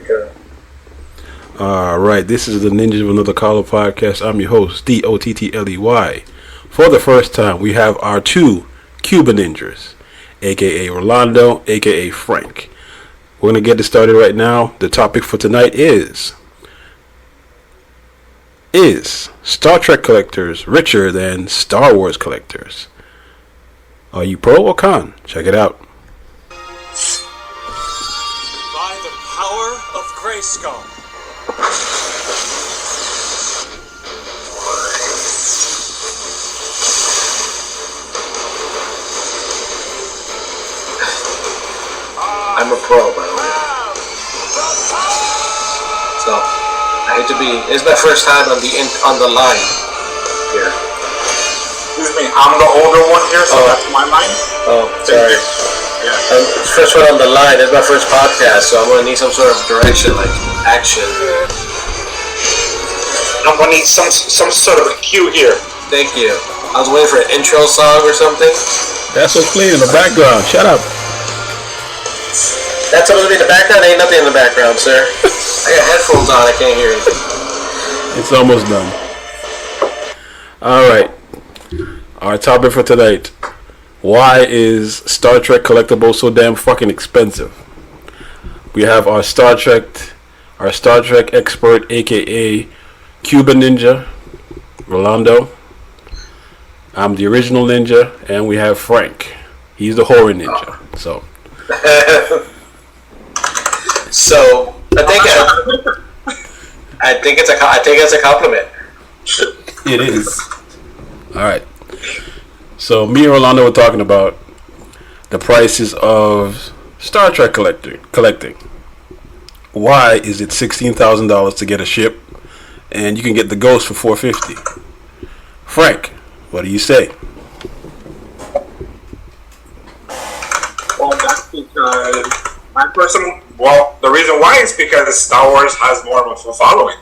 go. All right, this is the Nynjas of Another Caller podcast. I'm your host, Dottley. For the first time, we have our two Cuban Nynjas, aka Rolando, aka Frank. We're going to get this started right now. The topic for tonight is Star Trek collectors richer than Star Wars collectors? Are you pro or con? Check it out. By the power of Grayskull. I'm a pro, by the way. So, I hate to be. It's my first time on the line here. Excuse me, I'm the older one here, so that's my line. Oh, sorry. Yeah. First one on the line. It's my first podcast, so I'm gonna need some sort of direction, like action. I'm gonna need some sort of a cue here. Thank you. I was waiting for an intro song or something. That's what's playing in the background. Shut up. That's supposed to be in the background? Ain't nothing in the background, sir. I got headphones on, I can't hear anything. It's almost done. Alright. Our topic for tonight. Why is Star Trek collectible so damn fucking expensive? We have our Star Trek expert, aka Cuban Nynja, Rolando. I'm the original ninja, and we have Frank. He's the horror ninja. So So I think it's a compliment. it is. All right. So me and Rolando were talking about the prices of Star Trek collecting. Why is it $16,000 to get a ship, and you can get the Ghost for $450? Frank, what do you say? Well, that's because the reason why is because Star Wars has more of a following.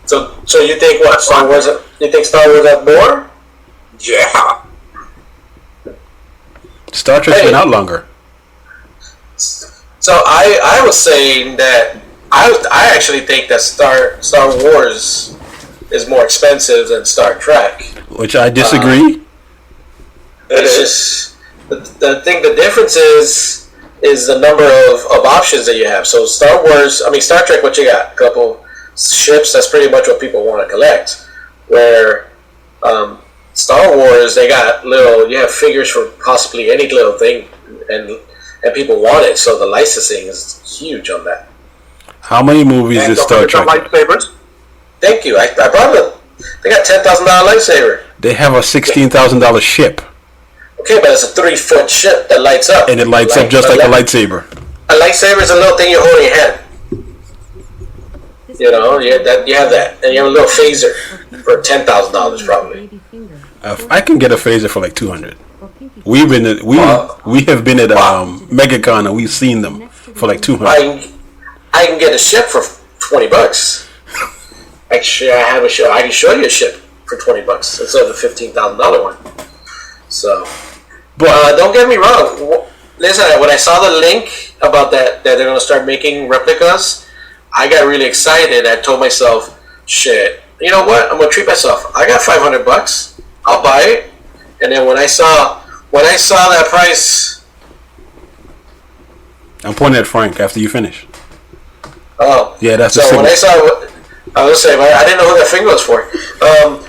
So you think what? Star Wars? You think Star Wars has more? Yeah. Star Trek's been out longer. So I was saying that I actually think that Star Wars is more expensive than Star Trek. Which I disagree. It's just the thing. The difference is the number of options that you have. So Star Trek, what you got? A couple ships. That's pretty much what people want to collect. Where Star Wars, they got you have figures for possibly any little thing, and people want it. So the licensing is huge on that. How many movies is Star Trek? Lightsabers. Thank you. I brought them. They got $10,000 lightsaber. They have a $16,000 ship. Okay, but it's a 3-foot ship that lights up. And it lights up just like a lightsaber. A lightsaber is a little thing you hold in your hand. You know, you have that. And you have a little phaser for $10,000 probably. I can get a phaser for like $200. We have been at MegaCon and we've seen them for like $200. I can get a ship for $20. Actually, I have a show. I can show you a ship for $20 instead of the $15,000 one. So, but don't get me wrong. Listen, when I saw the link about that they're going to start making replicas, I got really excited. I told myself, "Shit, you know what? I'm going to treat myself. I got $500. I'll buy it." And then when I saw that price, I'm pointing at Frank after you finish. Oh, yeah, that's so the when I saw. I was saying, I didn't know who that finger was for.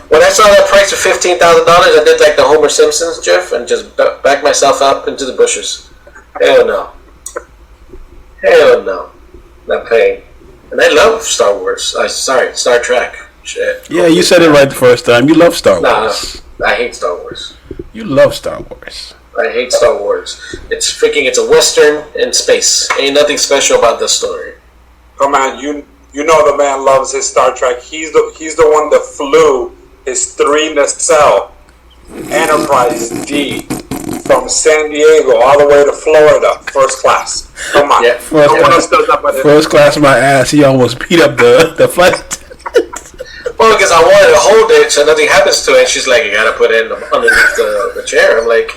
When I saw that price of $15,000, I did like the Homer Simpson's gif and just backed myself up into the bushes. Hell no. Not paying. And I love Star Wars. Star Trek. Shit. Yeah, you said it right the first time. You love Star Wars. No, I hate Star Wars. You love Star Wars. I hate Star Wars. It's a Western in space. Ain't nothing special about this story. Come on, you know the man loves his Star Trek. He's the one that flew his 3 nacelle Enterprise D from San Diego all the way to Florida, first class. Come on. Yeah. First class my ass. He almost beat up the flight. Well, because I wanted to hold it so nothing happens to it. And she's like, you gotta put it underneath the chair. I'm like,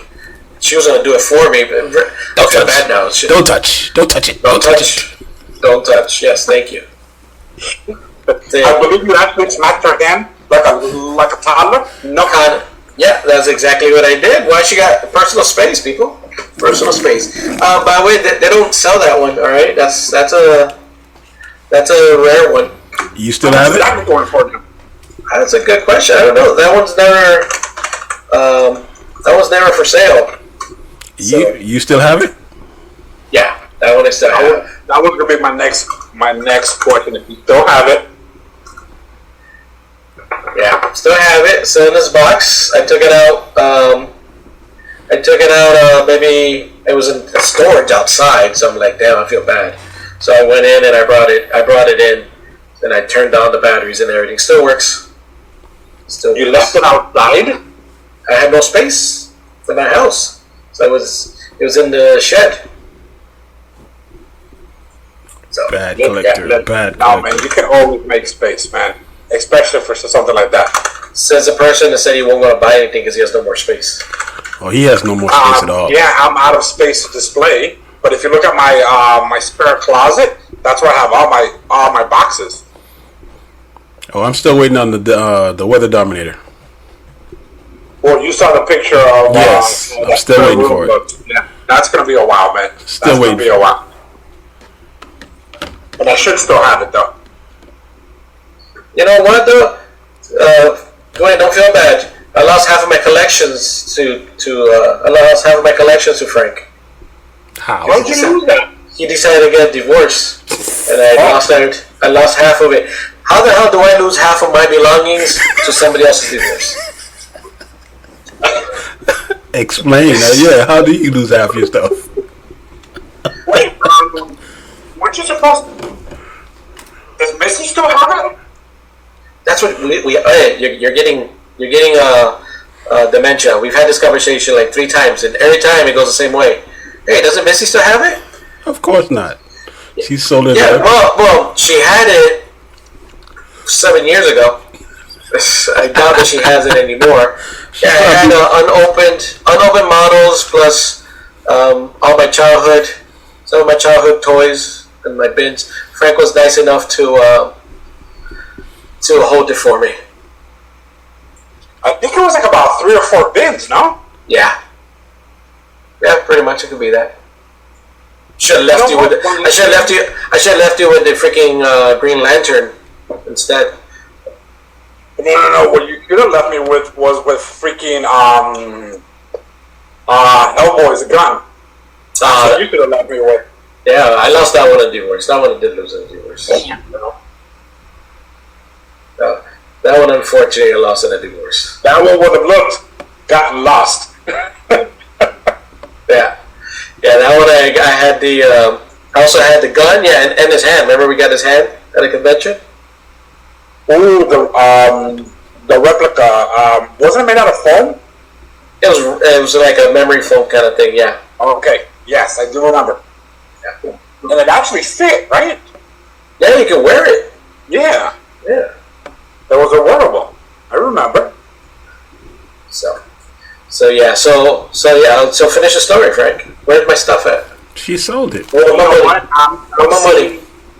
she was gonna do it for me. But don't touch. Bad now. Don't touch it. Don't touch. Don't touch. Yes, thank you. I believe you actually smacked her hand like a toddler. No. Yeah, that's exactly what I did. Why she got personal space, people? Personal space. By the way, they don't sell that one. All right, that's a rare one. You still have it? That's a good question. I don't know. That one's never for sale. So, you still have it? Yeah, that one I still have. That was gonna be my next question. If you don't have it, yeah, still have it. Still in this box. I took it out. Maybe it was in the storage outside. So I'm like, damn, I feel bad. So I went in and I brought it in, and I turned on the batteries and everything. Still works. Still. You left it outside? I had no space for my house, so it was in the shed. So, Bad collector. Bad no, collector. man, you can always make space, man. Especially for something like that. Says the person that said he won't go to buy anything because he has no more space. Oh, he has no more space at all. Yeah, I'm out of space to display. But if you look at my my spare closet, that's where I have all my boxes. Oh, I'm still waiting on the Weather Dominator. Well, you saw the picture of yes, I'm still waiting for it. Yeah, that's gonna be a while, man. Still waiting. Gonna be a while. But I should still have it though. You know what though? Dwayne, don't feel bad. I lost half of my collections to Frank. How? Why'd you lose that? He decided to get a divorce, and I lost half of it. How the hell do I lose half of my belongings to somebody else's divorce? Explain. Yeah, how do you lose half your stuff? Wait, weren't you supposed to? Does Missy still have it? That's what you're getting dementia. We've had this conversation like 3 times, and every time it goes the same way. Hey, doesn't Missy still have it? Of course not. She sold it. Yeah, well, she had it 7 years ago. I doubt that she has it anymore. Yeah, I had unopened models plus some of my childhood toys and my bins. Frank was nice enough to hold it for me. I think it was like about 3 or 4 bins, no? Yeah, pretty much it could be that. I should have left you with the freaking Green Lantern instead. No. What you could have left me with was with freaking Hellboy's gun. That's what you could have left me with. Yeah, I lost that one in divorce. That one I did lose in divorce. Yeah. That one, unfortunately, I lost in a divorce. That one would have gotten lost. Yeah, that one I had the. I also had the gun. Yeah, and his hand. Remember, we got his hand at a convention. Ooh, the replica. Wasn't it made out of foam? It was like a memory foam kind of thing. Yeah. Okay. Yes, I do remember. Yeah. And it actually fit, right? Yeah, you can wear it. Yeah. Yeah. It was a wearable. I remember. So finish the story, Frank. Where's my stuff at? She sold it. Well, you know what?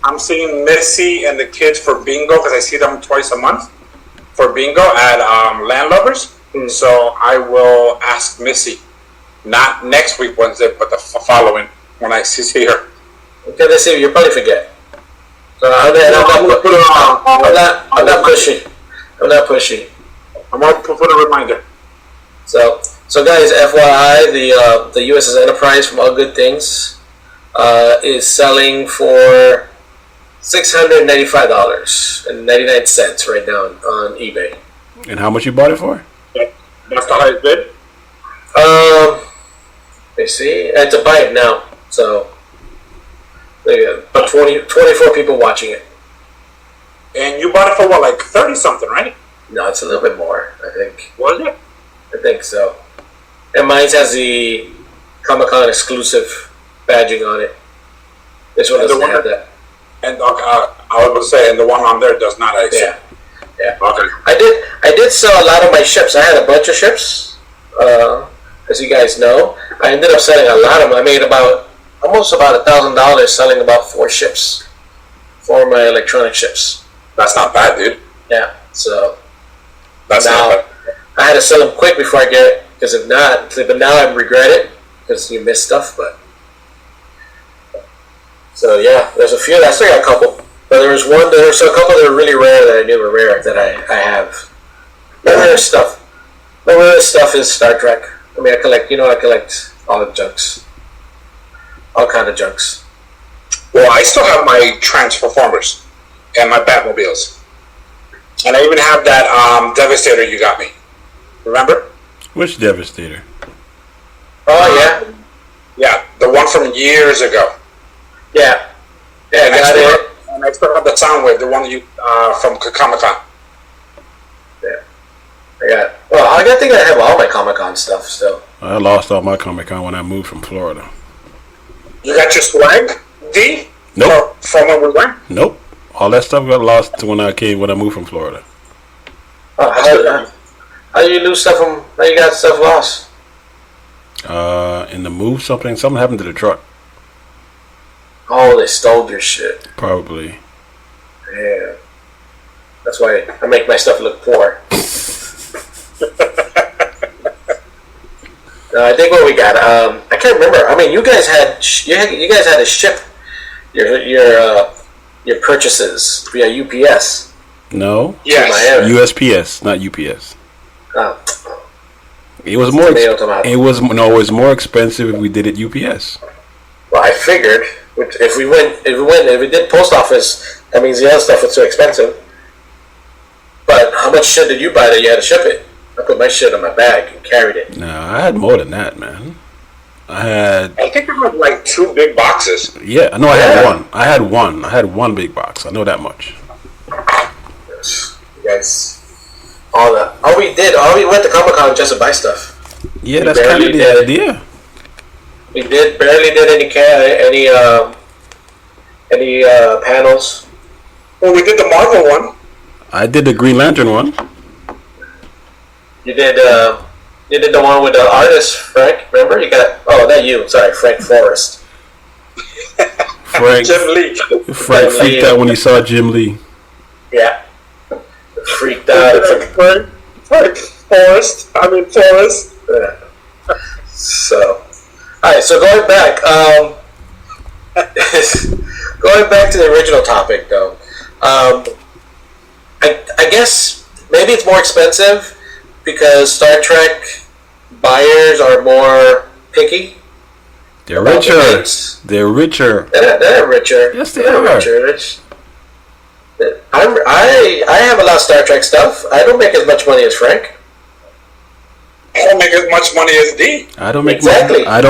I'm seeing Missy and the kids for bingo because I see them twice a month for bingo at Landlubbers. So I will ask Missy, not next week Wednesday, but the following when I see her. Okay, let's see. You'll probably forget. So I'm not pushy. I'm not pushy. I'm going to put a reminder. So guys, FYI, the USS Enterprise from All Good Things is selling for $695.99 right now on eBay. And how much you bought it for? That's the highest bid? You see, it's a buy it now. So there you go. About 24 people watching it. And you bought it for what, like 30 something, right? No, it's a little bit more, I think. Was it? I think so. And mine has the Comic-Con exclusive badging on it. This one doesn't have that. And I was going to say, and the one on there does not actually. Yeah. Okay. I did sell a lot of my ships. I had a bunch of ships, as you guys know. I ended up selling a lot of them. I made almost about $1,000 selling about 4 ships. for my electronic ships. That's not bad, dude. Yeah, so That's now not bad. I had to sell them quick before I get it, because if not, but now I regret it because you miss stuff. But so yeah, there's a few. I still got a couple, but there's a couple that are really rare that I knew were rare that I have. The rare stuff. The rare stuff is Star Trek. I mean, I collect all the junks, all kind of junks. Well, I still have my Transformers and my Batmobiles, and I even have that Devastator you got me. Remember? Which Devastator? Oh yeah, Yeah, the one from years ago. yeah, I got it. And I still have the Soundwave, the one you from Comic-Con. Yeah, I got. Well, I think I have all my Comic-Con stuff still. I lost all my Comic-Con when I moved from Florida. You got your swag, D? Nope. From when we went? Nope. All that stuff got lost when I moved from Florida. Oh, how you lose stuff from? How you got stuff lost? In the move, something happened to the truck. Oh, they stole your shit. Probably. Yeah. That's why I make my stuff look poor. I think what we got. I can't remember. I mean, you guys had to ship your purchases via UPS. No. Yes. USPS, not UPS. Oh. It was more. It was more expensive if we did it UPS. Well, I figured if we did post office, that means the other stuff was too expensive. But how much shit did you buy that you had to ship it? I put my shit in my bag and carried it. No, I had more than that, man. I think it was like 2 big boxes. Yeah, no, I had one. I had one big box. I know that much. You guys, we went to Comic-Con just to buy stuff. Yeah, that's kind of the idea. We barely did any panels. Well, we did the Marvel one. I did the Green Lantern one. You did the one with the artist, Frank. Remember, Frank Forrest. Jim Lee. Frank freaked out when he saw Jim Lee. Yeah, freaked out. Frank Forrest. Yeah. So, all right. So going back, going back to the original topic, though, I guess maybe it's more expensive because Star Trek buyers are more picky. They're richer. They're richer. They're richer. Yes, they are. Richer. I have a lot of Star Trek stuff. I don't make as much money as Frank. I don't make as much money as D. I don't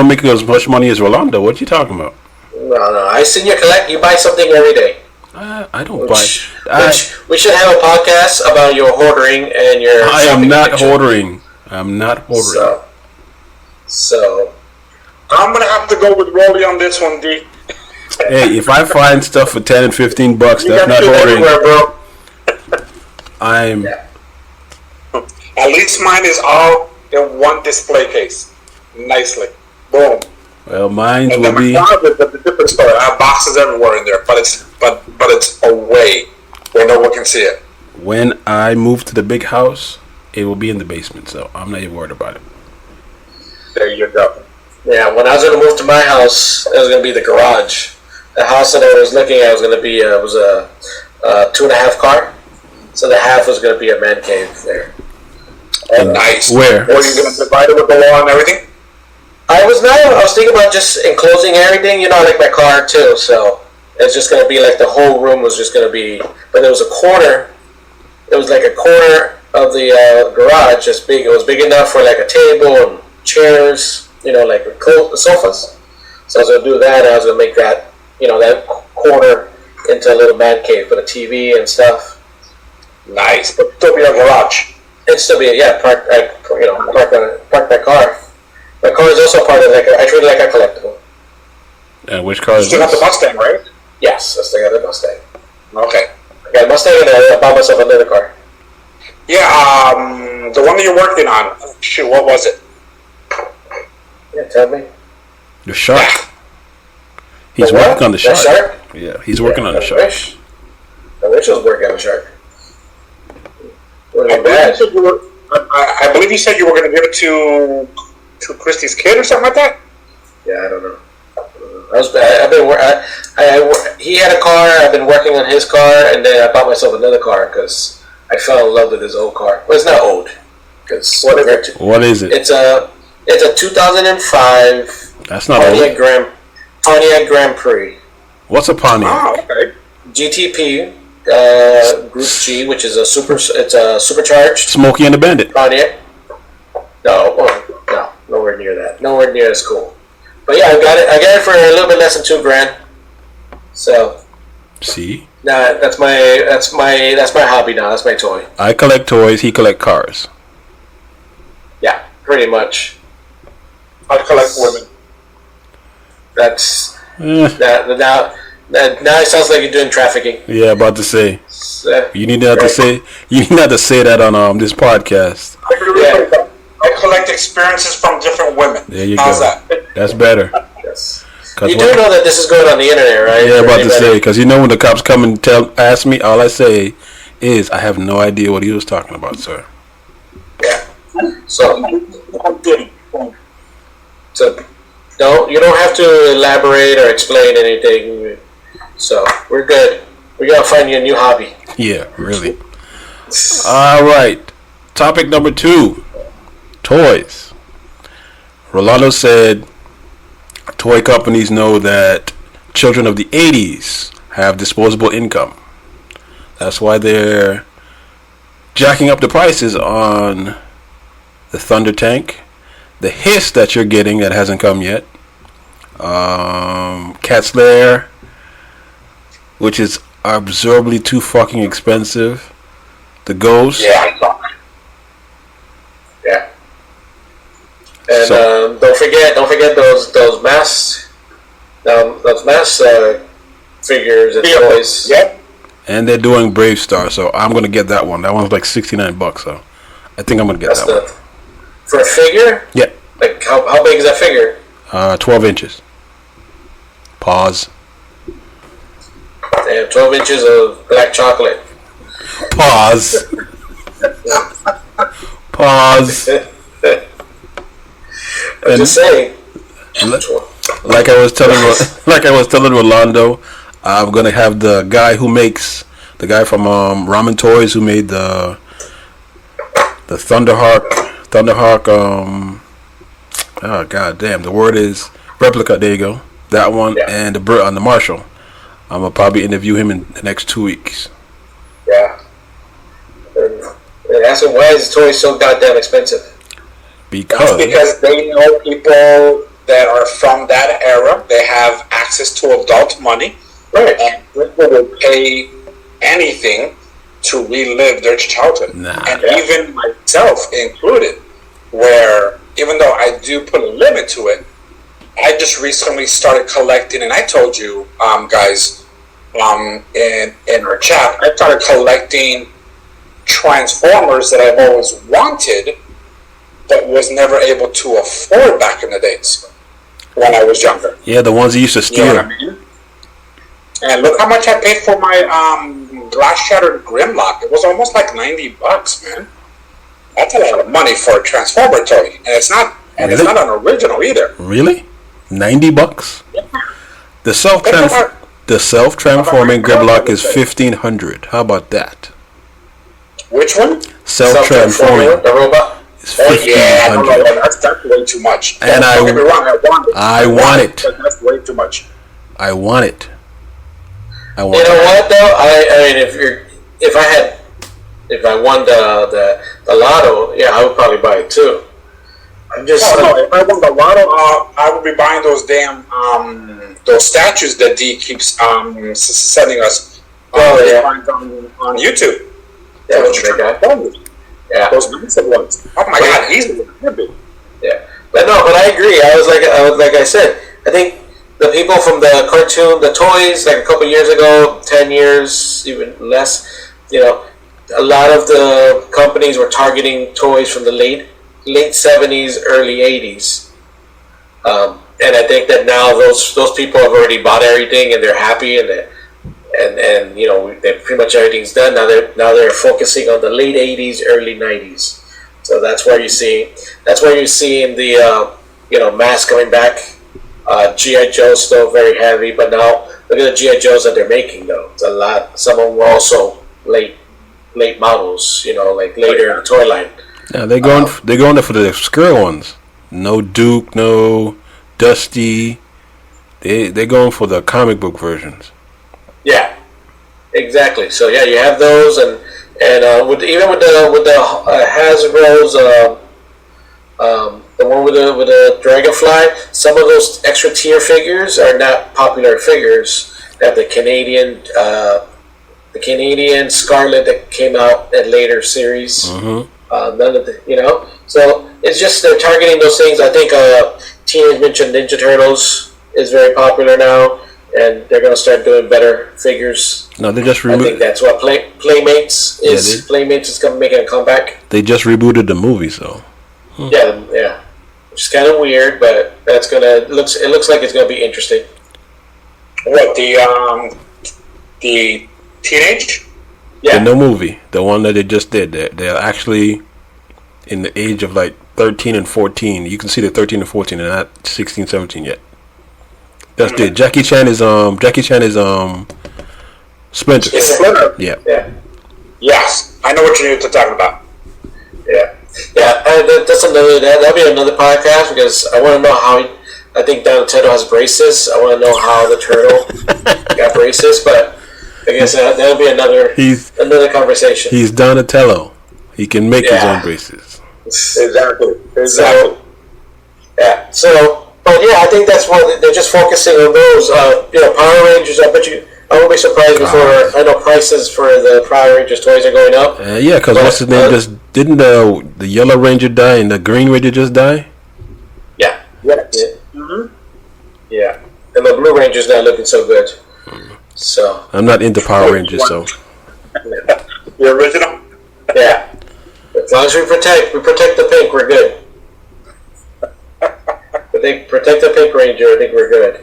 make as much money as Rolando. What you talking about? No. I seen you collect. You buy something every day. I don't buy. We should have a podcast about your hoarding and your. I am not hoarding. I'm not hoarding. So. I'm gonna have to go with Rolly on this one, D. Hey, if I find stuff for $10 and $15, that's not hoarding. Bro. Yeah. At least mine is all in one display case, nicely. Boom. Well, mine And will then be. my closet is a different story. I have boxes everywhere in there, but it's away where no one can see it. When I move to the big house, it will be in the basement, so I'm not even worried about it. There you go. Yeah, when I was going to move to my house, it was going to be the garage. The house that I was looking at was going to be a 2.5 car, so the half was going to be a man cave there. Nice. Where? Or you going to divide it with the lawn and everything? I was thinking about just enclosing everything, like my car too. So it's just going to be like the whole room was just going to be, but there was a corner. It was like a corner of the garage, just big. It was big enough for like a table and chairs. Like the sofas. So I was going to do that, and I was going to make that, that corner into a little man cave, put a TV and stuff. Nice, but still be a garage. It'd still be, park my car. My car is also part of, I treat it like a collectible. And which car You is still this? got the Mustang, right? Yes, I still got the Mustang. Okay. I got a Mustang and I bought myself another car. Yeah, the one that you're working on. Shoot, what was it? Yeah, tell me. The Shark. He's working on the Shark. Shark? Yeah, he's working on the Shark. Wish. Mitchell's working on a shark. I believe you said you were going to give it to Christy's kid or something like that. Yeah, I don't know. He had a car. I've been working on his car, and then I bought myself another car because I fell in love with his old car. Well, it's not old. What is it? It's a 2005. That's not Pontiac old. Pontiac Grand Prix. What's a Pontiac? Oh, okay. GTP Group G, which is it's a supercharged Smokey and the Bandit. Pontiac. No, nowhere near that. Nowhere near as cool. But yeah, I got it for a little bit less than $2,000. So. See. Nah, that's my hobby now. That's my toy. I collect toys. He collect cars. Yeah, pretty much. I collect women. That's now it sounds like you're doing trafficking. Yeah, about to say. You need not to say. You need not to say that on this podcast. I collect experiences from different women. There you How's go. that? That's better. Yes. You do know that this is going on the internet, right? Yeah, about to say, because you know when the cops come and ask me, all I say is I have no idea what he was talking about, sir. Yeah. So no, you don't have to elaborate or explain anything. So we're good. We gotta find you a new hobby. Yeah, really. All right. Topic number 2. Toys. Rolando said toy companies know that children of the 80s have disposable income. That's why they're jacking up the prices on the Thunder Tank, the Hiss that you're getting that hasn't come yet, Cat's Lair, which is absurdly too fucking expensive, the Ghost. Yeah, I saw it. Yeah. And don't forget those masks, those mask figures and toys. Yep. And they're doing Brave Star, so I'm gonna get that one. That one's like $69, so I think I'm gonna get that one. For a figure? Yeah. Like how big is that figure? 12 inches. Pause. They have 12 inches of black chocolate. Pause. Pause. I'm just saying. Like I was telling Rolando, I'm gonna have the guy from Ramen Toys who made the Thunderhawk. Oh god damn, the word is replica. There you go. That one. Yeah. And the Marshall. I'm gonna probably interview him in the next 2 weeks. Yeah. And ask him why is toys so goddamn expensive. Because they know people that are from that era. They have access to adult money, right? And people will pay anything to relive their childhood. Even myself included, where even though I do put a limit to it, I just recently started collecting, and I told you guys in our chat, I started collecting Transformers that I've always wanted but was never able to afford back in the days when I was younger. Yeah, the ones you used to steal. You know what I mean? And look how much I paid for my glass shattered Grimlock. It was almost like $90, man. That's a lot of money for a Transformer toy, and it's not. And really? It's not an original either. Really? $90? Yeah. The self-transforming Grimlock is $1,500. How about that? Which one? Self-transforming. The robot. That's way too much. And don't get me wrong, I want it. But that's way too much. I want it. You know what though? I mean, if I won the lotto, yeah, I would probably buy it too. If I won the lotto, I would be buying those damn those statues that D keeps sending us on YouTube. Yeah, those big guys. Yeah, those massive ones. Oh my god, he's big. Yeah, but I agree. I was like I said, I think the people from the cartoon, the toys, like a couple years ago, 10 years, even less, you know, a lot of the companies were targeting toys from the late 70s, early 80s. And I think that now those people have already bought everything and they're happy and and they pretty much everything's done now. They're focusing on the late '80s, early '90s. So that's where you're seeing the mass coming back. GI Joe's still very heavy, but now look at the GI Joes that they're making though. It's a lot. Some of them were also late models. Like later in the toy line. Yeah, they're going there for the obscure ones. No Duke, no Dusty. They're going for the comic book versions. Yeah, exactly. So yeah, you have those, and with the Hasbro's, the one with the Dragonfly, some of those extra tier figures are not popular figures. They have the Canadian Scarlet that came out in later series. Mm-hmm. None of the so it's just they're targeting those things. I think Teenage Mutant Ninja Turtles is very popular now, and they're going to start doing better figures. No, they just I think that's what Playmates is. Playmates is making a comeback. They just rebooted the movie, so. Yeah, which is kind of weird, but it looks like it's gonna be interesting. What the teenage? Yeah, no movie. The one that they just did. They're actually in the age of like 13 and 14. You can see the 13 and 14, and not 16, 17 yet. That's it. Jackie Chan is Splinter. It's Splinter. Yeah. Yes, I know what you're talking about. Yeah. That'll be another podcast because I want to know how. I think Donatello has braces. I want to know how the turtle got braces, but I guess that'll be another conversation. He's Donatello. He can make his own braces. Exactly. So, yeah. So, but yeah, I think that's what they're just focusing on those. Power Rangers. I won't be surprised before. I know prices for the Power Rangers toys are going up. Yeah, because what's his name? Didn't the Yellow Ranger die and the Green Ranger just die? Yeah. Mm-hmm. Yeah, and the Blue Ranger's not looking so good. So I'm not into Power Rangers, so. The original. Yeah. As long as we protect the pink, we're good. Protect the Pink Ranger. I think we're good.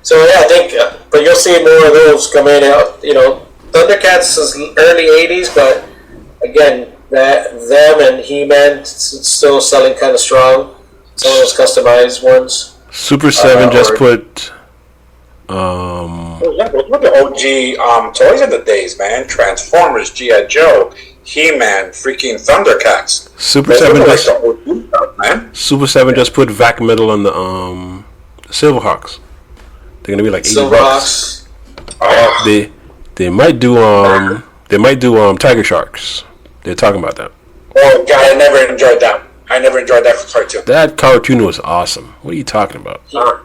So yeah, I think, but you'll see more of those coming out. Thundercats is early '80s, but again, them and He-Man still selling kind of strong. Some of those customized ones. Super 7 just put. Those were the OG toys of the days, man. Transformers, G.I. Joe, He-Man, freaking Thundercats. Super 7 just put VAC metal on the Silverhawks. They're gonna be like $80. They might do Tiger Sharks. They're talking about that. Oh God, I never enjoyed that. Cartoon. That cartoon was awesome. What are you talking about? I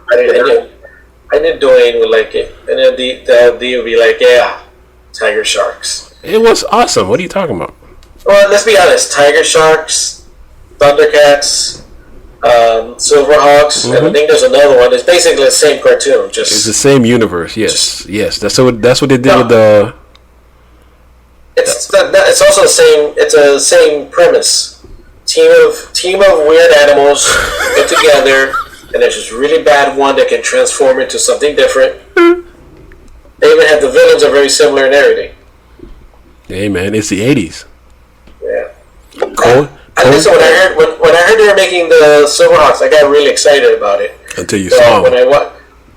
knew Dwayne would like it, and then the D would be like, "Yeah, Tiger Sharks." It was awesome. What are you talking about? Well, let's be honest. Tiger Sharks, Thundercats, Silverhawks, and I think there's another one. It's basically the same cartoon. It's the same universe. Yes. That's what they did with the. It's also the same. It's a same premise. Team of weird animals get together, and there's this really bad one that can transform into something different. They even have the villains are very similar in everything. Hey man, it's the '80s. Yeah. Listen, when I heard they were making the Silverhawks, I got really excited about it. Until you saw them.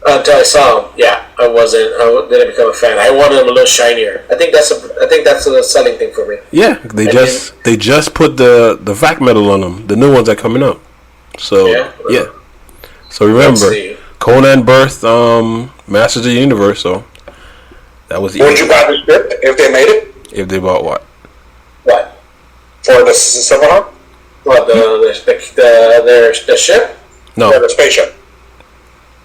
Until I saw them, yeah, I didn't become a fan. I wanted them a little shinier. I think that's the selling thing for me. Yeah, they just put the VAC metal on them, the new ones that are coming out. So yeah. So remember, Conan birthed Masters of the Universe. So that was. Would you buy the ship if they made it? If they bought what? What? For the Silverhawk? What the ship? No, yeah, the spaceship.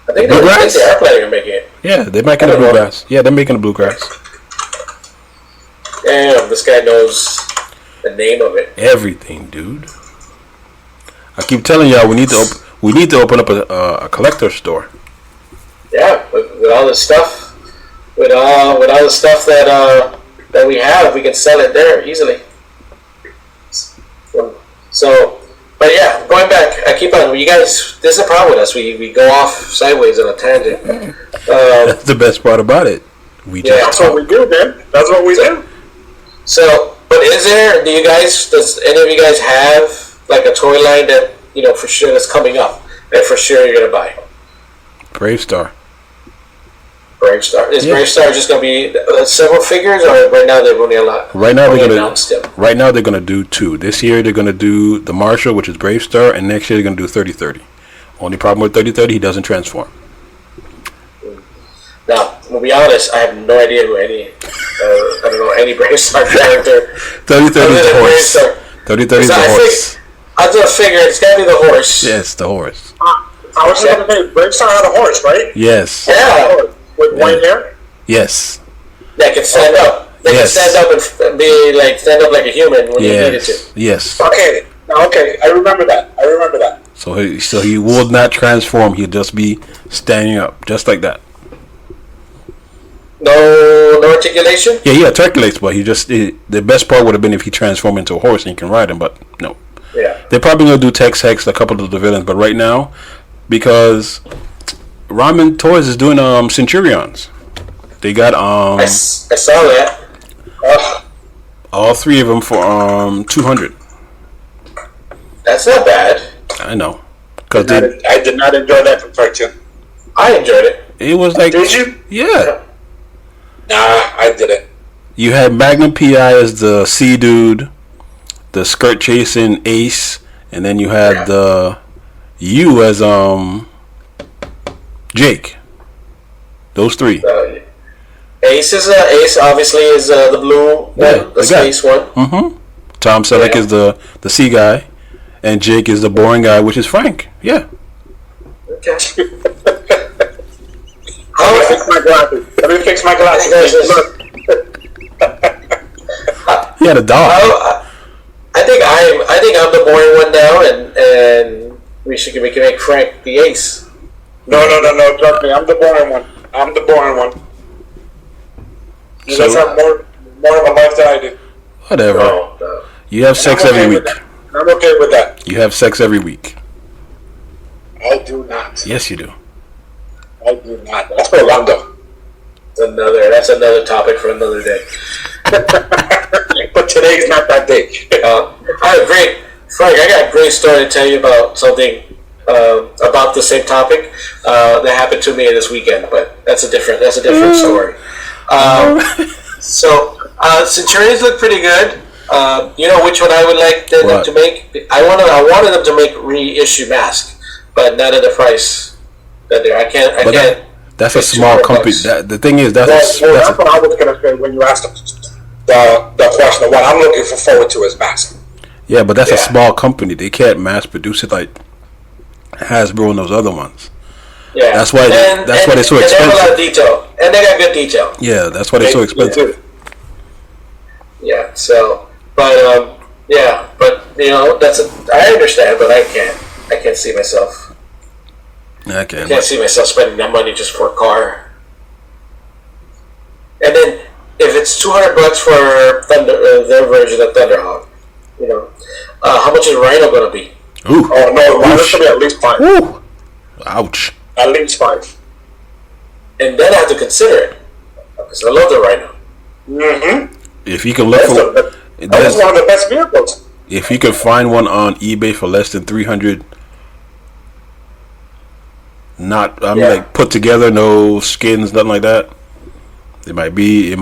I think they are planning on making it. Yeah, they're making the bluegrass. Yeah, they're making the bluegrass. Damn, this guy knows the name of it. Everything, dude. I keep telling y'all we need to open up a collector store. Yeah, with all the stuff, with all the stuff that we have, we can sell it there easily. So. But yeah, going back, I keep on. You guys, this is a problem with us. We go off sideways on a tangent. That's the best part about it. That's what we do, man. That's what we do. So, but does any of you guys have like a toy line that, for sure that's coming up and for sure you're going to buy? Bravestar. Bravestar. Is Bravestar just going to be several figures, or right now they've only allowed? Right now they're going to do 2. This year they're going to do the Marshall, which is Bravestar, and next year they're going to do 3030. Only problem with 3030, he doesn't transform. Now, to be honest, I have no idea who any Bravestar character. 3030 is the horse. 3030 is the horse. I just figure it's got to be the horse. Yes, the horse. I was going to say, Bravestar had a horse, right? Yes. Yeah. With white hair? Yes. That can stand up. They can stand up and stand up like a human when you needed to. Yes. Okay. I remember that. So he will not transform. He'll just be standing up, just like that. No articulation? Yeah, he articulates, but the best part would have been if he transformed into a horse and you can ride him, but no. Yeah. They're probably going to do Tex Hex, a couple of the villains, but right now, because Ramen Toys is doing Centurions. They got I saw that. all 3 of them for $200. That's not bad. I know. I did not enjoy that perfection. I enjoyed it. It was like, did you? Yeah. Nah, I didn't. You had Magnum PI as the Sea Dude, the skirt chasing Ace, and then you had you as Jake. Those 3. Ace obviously is the blue one, the space one. Mm-hmm. Tom Selleck is the sea guy, and Jake is the boring guy, which is Frank. Yeah. Okay. Let me fix my glasses. Look. He had a dog. I think I'm the boring one now, and we can make Frank the Ace. No. Trust me, I'm the boring one. You guys have more of a life than I do. Whatever. No. You have sex every week. I'm okay with that. You have sex every week. I do not. Yes, you do. I do not. That's for Orlando. That's another topic for another day. But today's not that day. I agree. Frank, I got a great story to tell you about something about the same topic that happened to me this weekend, but that's a different story. So Centurions look pretty good. You know which one I would like them to make? I wanted them to make reissue mask, but not at the price that they're. I can't. That's a small company. The thing is, that's what I was gonna say when you asked the question of what I'm looking forward to is mask. Yeah, but that's a small company. They can't mass produce it like Hasbro and those other ones. Yeah, that's why they're so expensive. They have a lot of detail, and they got good detail. Yeah, that's why they're so expensive. Yeah. So, but I understand, but I can't see myself. I can't see myself spending that money just for a car. And then if it's $200 for their version of Thunderhawk, how much is Rhino going to be? Ooh. Oh no, Rhino's going to be at least 5. Ooh. Ouch. At least 5. And then I have to consider it because I love the Rhino. Mm-hmm. If you can look for, that's one of the best vehicles. If you can find one on eBay for less than $300. Like put together, no skins, nothing like that. It might be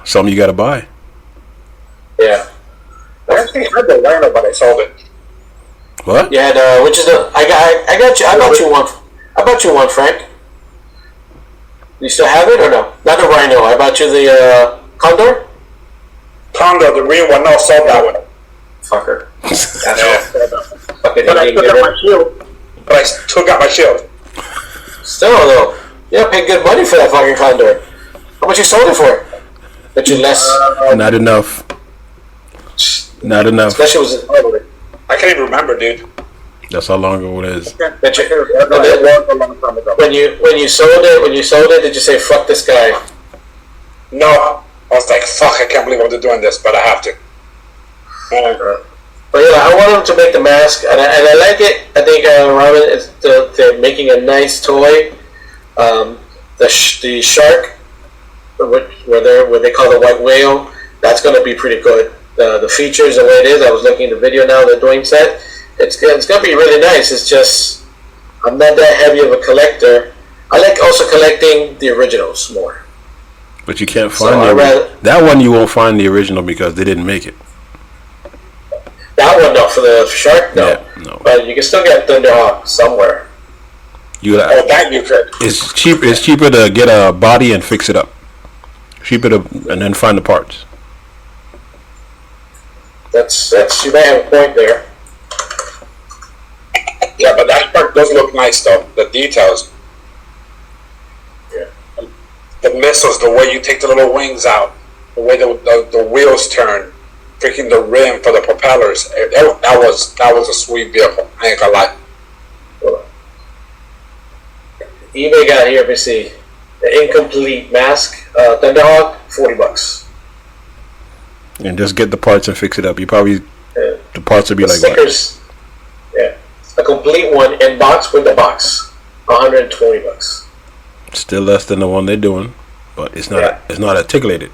something you gotta buy. Yeah. I actually had the Rhino, but I sold it. What? Yeah, which is I got you. I bought you one, Frank. You still have it or no? Not the Rhino. I bought you the Condor. Condor, the real one. No, sold that one. Fucker. But I still got my shield. But I still got my shield. Still though, you paid good money for that fucking Condor. How much you sold it for? Bet you less. Not enough. Not enough. Especially was. I can't even remember, dude. That's how long ago it is. When you sold it, did you say fuck this guy? No, I was like, fuck, I can't believe I'm doing this, but I have to. But yeah, I want them to make the mask, and I like it. I think Robin they're making a nice toy. The shark where they call the white whale. That's going to be pretty good. The features, the way it is, I was looking at the video now that Dwayne said, it's going to be really nice. It's just, I'm not that heavy of a collector. I like also collecting the originals more. But you can't find that one. You won't find the original because they didn't make it. That one, no. For the shark, no. Yeah, no. But you can still get Thunderhawk somewhere. That you could. It's cheap. It's cheaper to get a body and fix it up. Cheaper to and then find the parts. That's you may have a point there. Yeah, but that part does look nice though. The details. Yeah. The missiles, the way you take the little wings out, the way the wheels turn, freaking the rim for the propellers. That was a sweet vehicle. I ain't gonna lie. eBay got here. Let me see. The incomplete mask, Thunderhawk, $40. And just get the parts and fix it up. You probably the parts will be the like stickers. What? Yeah, a complete one in box with the box, $120. Still less than the one they're doing, but it's not. It's not articulated.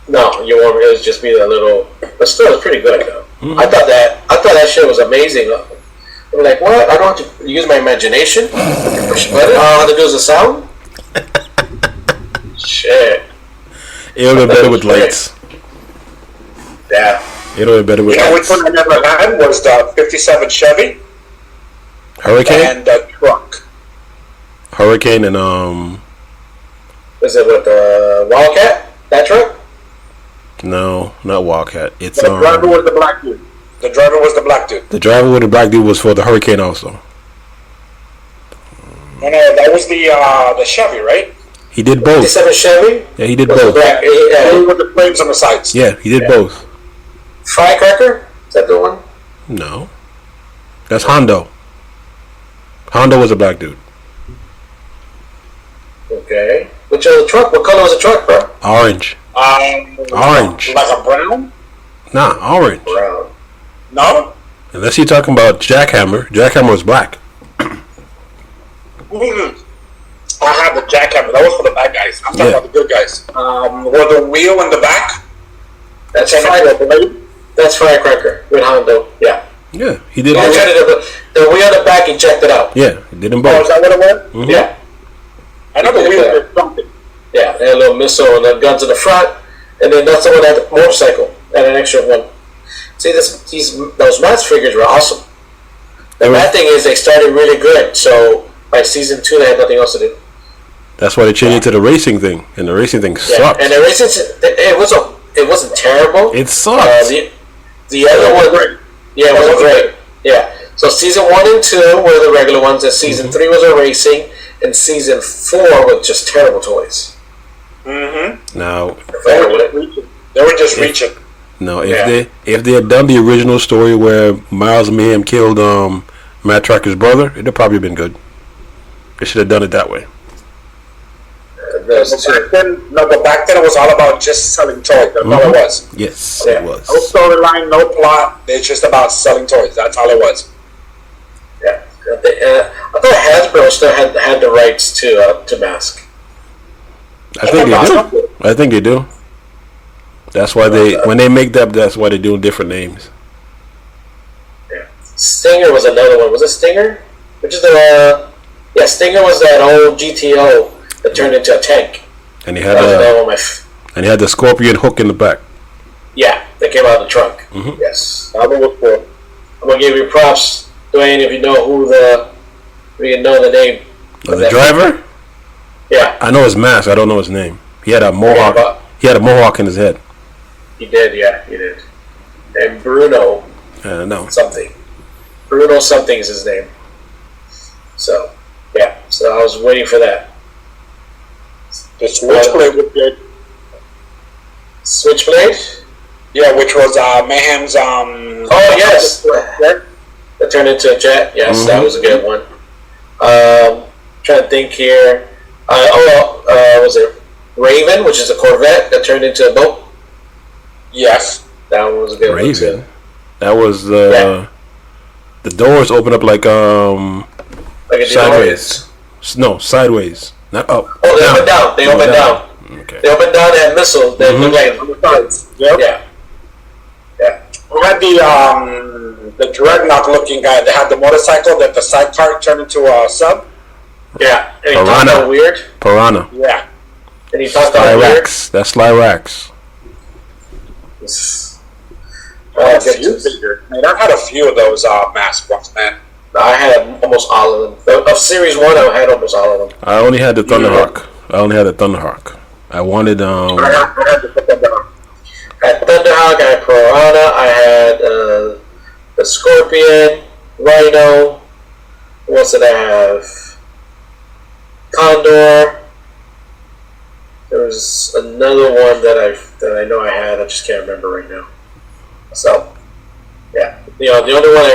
No, you want it to just be that little. But still, it's pretty good though. Mm-hmm. I thought that shit was amazing. I'm like, what? I don't have to use my imagination. Push a button. All I have to do is a sound. Shit. It'll be better with lights. Yeah. It'll be better with You know lights. which one I never had was the '57 Chevy Hurricane and the truck. Hurricane and Is it with the Wildcat? That truck? no, not Wildcat. It's The driver was the black dude. The driver was the black dude. the driver with the black dude was for the Hurricane also. No, that was the Chevy, right? He did both. 57 Chevy? Yeah, he did Was both. black. With the flames on the sides. Yeah, he did both. Firecracker? Is that the one? No, that's Hondo. Hondo was a black dude. Okay. Which other truck? What color was the truck, bro? Orange. Orange. Like a brown? Nah, orange. Brown. No? Unless you're talking about Jackhammer. Jackhammer was black. Mm-hmm. I had the jackhammer. That was for the bad guys. I'm talking about the good guys. With the wheel in the back. That's Firecracker with Hondo. Yeah. Yeah, he did Yeah, both. the wheel on the back, he checked it out. Yeah, he did them Oh, both. is that what it was? Mhm. Yeah. I know the wheel did something. Yeah, they had a little missile and the guns in the front, and then that's the one that had the motorcycle and an extra one. See, those mask figures were awesome. The bad thing is they started really good, so by season 2 they had nothing else to do. That's why they changed it to the racing thing, and the racing thing sucks. And the racing, it wasn't terrible. It sucks. The other one, yeah, it wasn't great. Yeah. So season 1 and 2 were the regular ones, and season 3 was a racing, and season 4 was just terrible toys. Mm-hmm. Now, They were just reaching. no, if they had done the original story where Miles Mayhem killed Matt Tracker's brother, it'd have probably been good. They should have done it that way. Back then it was all about just selling toys. That's all it was. Yes, Yeah. it was. No storyline, no plot. It's just about selling toys. That's all it was. Yeah. I thought Hasbro still had the rights to Mask. I think they do. I think they do. That's why when they make that, that's why they do different names. Yeah. Stinger was another one. Was it Stinger? Which is Stinger was that old GTO that turned into a tank. And he That was another one and he had the scorpion hook in the back. Yeah, that came out of the trunk. Mhm. Yes. I'm gonna give you props, Dwayne, if you know the name. The driver? Yeah. I know his mask. I don't know his name. He had a mohawk. He had a mohawk in his head. He did, yeah, he did. And Bruno No. something. Bruno something is his name. So, yeah. So I was waiting for that. The Switchblade was good. Switchblade? Yeah, which was Mayhem's. Oh, yes. That turned into a jet. Yes, that was a good one. Trying to think here. Was it Raven, which is a Corvette that turned into a boat? Yes. That one was a good one Raven. too. That was the doors open up like Like a sideways. No, sideways. Not up. Oh, they open down. They open down. Okay. They up and down, they had missiles. They look like Yep. yeah. We had the dreadnought looking guy that had the motorcycle that the sidecar turned into a sub. Yeah. And he talked Piranha. out weird. Piranha. Yeah. And he talked out weird. Slyrax. That's Slyrax. Man, I've had a few of those mask ones, man. I had almost all of them. Of Series 1, I had almost all of them. I only had the Thunderhawk. I wanted I had Thunderhawk, I had Piranha, I had the Scorpion, Rhino. What else did I have? Condor. There was another one that I know I had. I just can't remember right now. So, yeah. The other one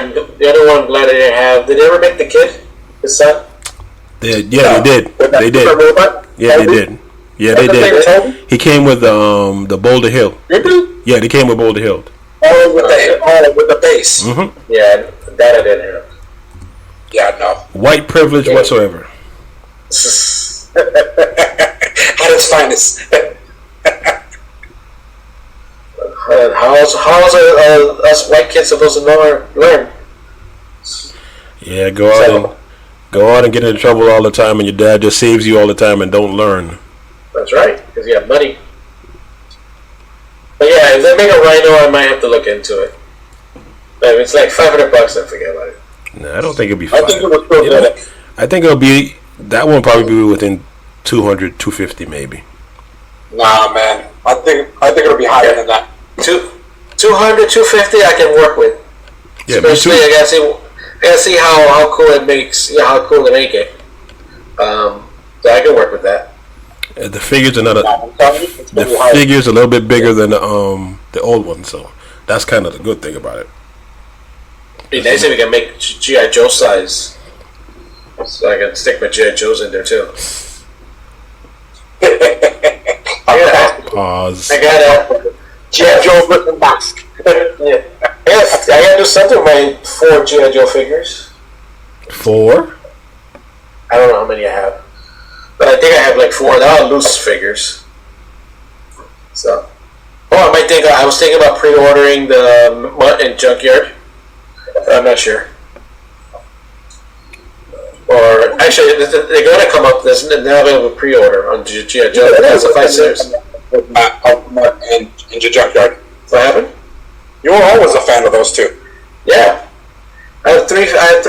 I'm glad I didn't have. Did they ever make the kid? His son? they did. They did. Yeah, they did. Yeah, they did. He came with the Boulder Hill. Yeah, they came with Boulder Hill. Oh, with the base. Mm-hmm. Yeah, that I didn't have. Yeah, no. White privilege whatsoever. At its finest. How's us white kids supposed to learn? Yeah, go out and get into trouble all the time, and your dad just saves you all the time and don't learn. That's right, because you have money. But yeah, if they make a Rhino, I might have to look into it. But if it's like $500, then forget about it. No, I don't think it'll be. I think it was still good. I think it'll be that one. Probably be within 200, 250 maybe. Nah, man. I think it'll be higher than that. 200, 250, I can work with. Yeah, especially I gotta see how cool it makes. Yeah, how cool they make it. So I can work with that. The figures are not. The figures a little bit bigger than the old one, so that's kind of the good thing about it. It'd be nice if we can make G.I. Joe size, so I can stick my G.I. Joes in there too. Pause. I gotta G.I. Joe with the mask. yeah. I gotta do something with my 4 G.I. Joe figures. 4? I don't know how many I have, but I think I have like 4. They're all loose figures. So, I was thinking about pre-ordering the Mutt and Junkyard. I'm not sure. Or actually, they're going to come up. There's now available pre-order on G.I. Joe. That's a 5 series. And Nynja Junkyard. What happened? You were always a fan of those two. Yeah, I have 3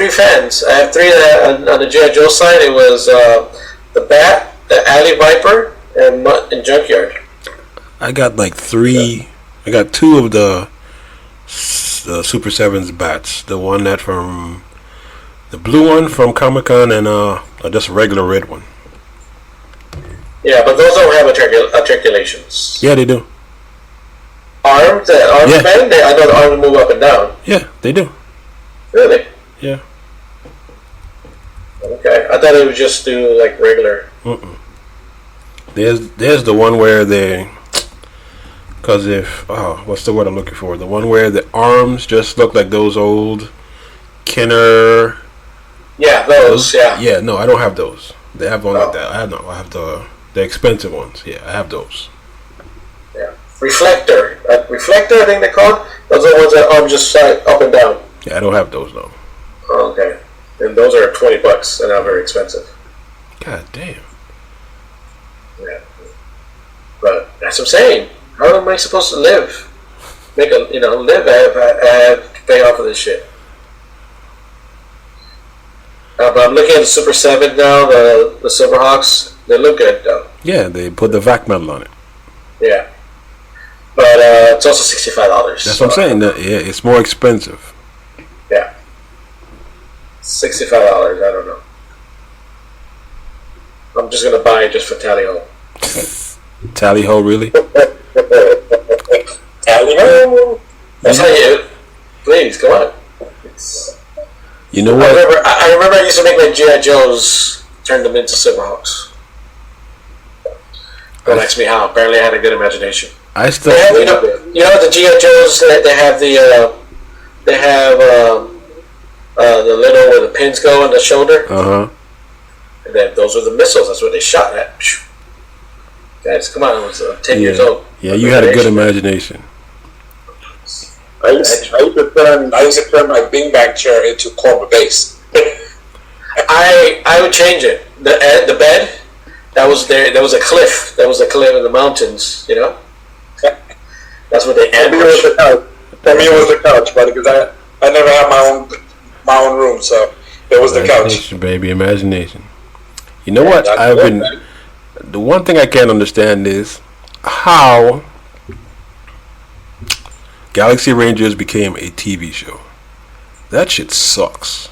fans. I have 3 on the G.I. Joe side. It was the Bat, the Alley Viper, and Mutt and Junkyard. I got like 3. I got 2 of the Super 7's bats. The one that from the blue one from Comic Con and just a regular red one. Yeah, but those don't have articulations. Yeah, they do. Arms, Yeah. band. I know the arms move up and down. Yeah, they do. Really? Yeah. Okay, I thought it would just do like regular. There's the one where they, because what's the word I'm looking for? The one where the arms just look like those old Kenner. Yeah, those. Yeah. Yeah, no, I don't have those. They have one like that. I have the expensive ones. Yeah, I have those. Yeah. Reflector. Reflector, I think they call it. Those are the ones that arms just side up and down. Yeah, I don't have those though. Oh, okay. And those are $20 and not very expensive. God damn. Yeah. But that's what I'm saying. How am I supposed to live? Live. I have to pay off of this shit. But I'm looking at the Super 7 now, the Silverhawks. They look good though. Yeah, they put the vac metal on it. Yeah. But it's also $65. That's what I'm saying. Yeah, it's more expensive. Yeah. $65. I don't know. I'm just gonna buy it just for tally ho. Tally ho, really? Tally ho. That's how you. Please come on. You know what? I remember I used to make my G.I. Joes, turn them into Silverhawks. Don't ask me how. Apparently, I had a good imagination. I still. They have, you know the G.I. Joes. They have the little where the pins go on the shoulder. Uh huh. And then those are the missiles. That's what they shot at. Guys, come on, I was 10 years old. Yeah, you had a good imagination. I used to turn my beanbag chair into Cobra base. I would change it. The bed that was there. There was a cliff. There was a cliff in the mountains. You know. That's what they ambushed. For me, it was the couch, buddy, because I never had my own room, so it was the couch. Imagination, baby, imagination. You know what? The one thing I can't understand is how Galaxy Rangers became a TV show. That shit sucks.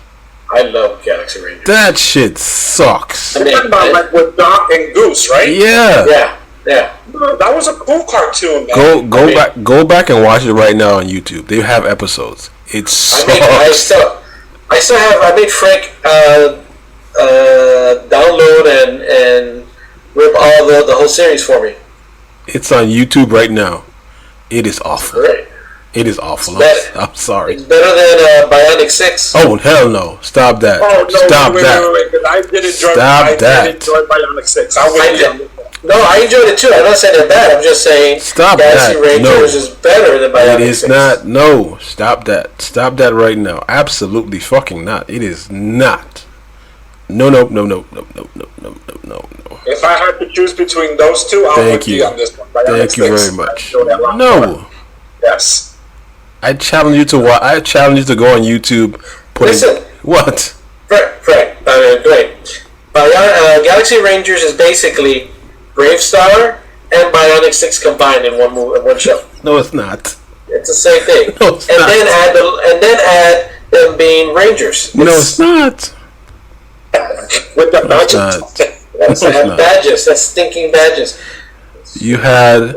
I love Galaxy Rangers. That shit sucks. You're talking about like with Doc and Goose, right? Yeah. Yeah. That was a cool cartoon, man. Go back and watch it right now on YouTube. They have episodes. It sucks. I still have. I made Frank download and rip all the whole series for me. It's on YouTube right now. It is awful. Right. It is awful. I'm sorry. It's better than Bionic 6. Oh hell no! Stop that! Oh, no, Stop that! Wait, I did enjoy. Stop that! I did enjoy Bionic 6. No, I enjoyed it too. I'm not saying they're bad. I'm just saying Galaxy Rangers is better than Bionic 6. It is not. No, stop that! Stop that right now! Absolutely fucking not! It is not. No. If I had to choose between those two, I would be on this one. Thank you very much. No. Yes. I challenge you to what? I challenge you to go on YouTube. Listen. What? Frank. Great. Galaxy Rangers is basically Brave Star and Bionic 6 combined in one show. No, it's not. It's the same thing. No, it's not. Then add them being Rangers. No, it's not. With the badges. Badges. That's stinking badges. You had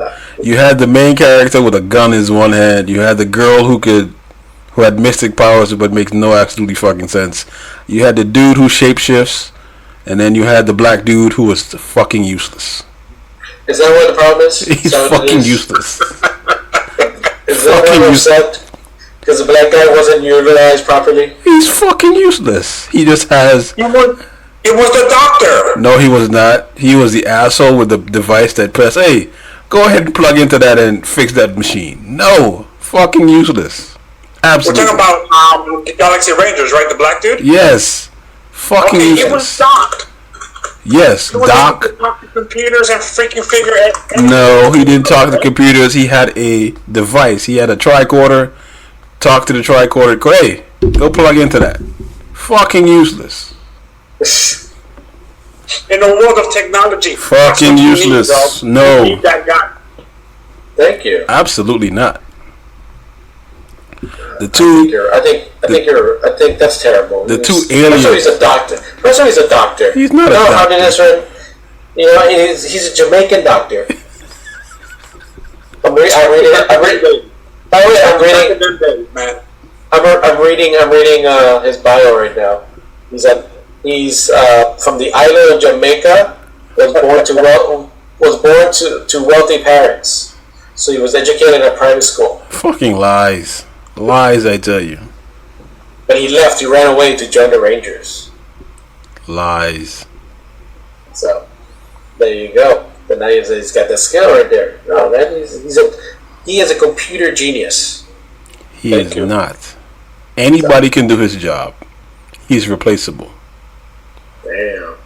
the main character with a gun in his one hand. You had the girl who had mystic powers, but makes no absolutely fucking sense. You had the dude who shapeshifts, and then you had the black dude who was fucking useless. Is that what the problem is? He's fucking useless. Is that what you're upset? Because the black guy wasn't utilized properly? He's fucking useless. He just has... It was the doctor. No, he was not. He was the asshole with the device that pressed, hey, go ahead and plug into that and fix that machine. No. Fucking useless. Absolutely. We're talking about Galaxy Rangers, right? The black dude? Yes. Fucking useless. It was Doc. Yes, Doc. He talk to computers and freaking figure it. No, he didn't talk to computers. He had a device. He had a tricorder. Talk to the tricorder. Hey, go plug into that. Fucking useless. In a world of technology. Fucking useless. No. You need that guy. Thank you. Absolutely not. I think that's terrible. The two aliens. He's a doctor. First of all, he's a doctor. He's not a doctor. He's a Jamaican doctor. I'm reading his bio right now. He's from the island of Jamaica. Was born to wealthy parents. So he was educated at private school. Fucking lies. Lies, I tell you. But he left. He ran away to join the Rangers. Lies. So there you go. But now he's got the skill right there. No, man, he is a computer genius. He is not. Anybody can do his job. He's replaceable. Damn,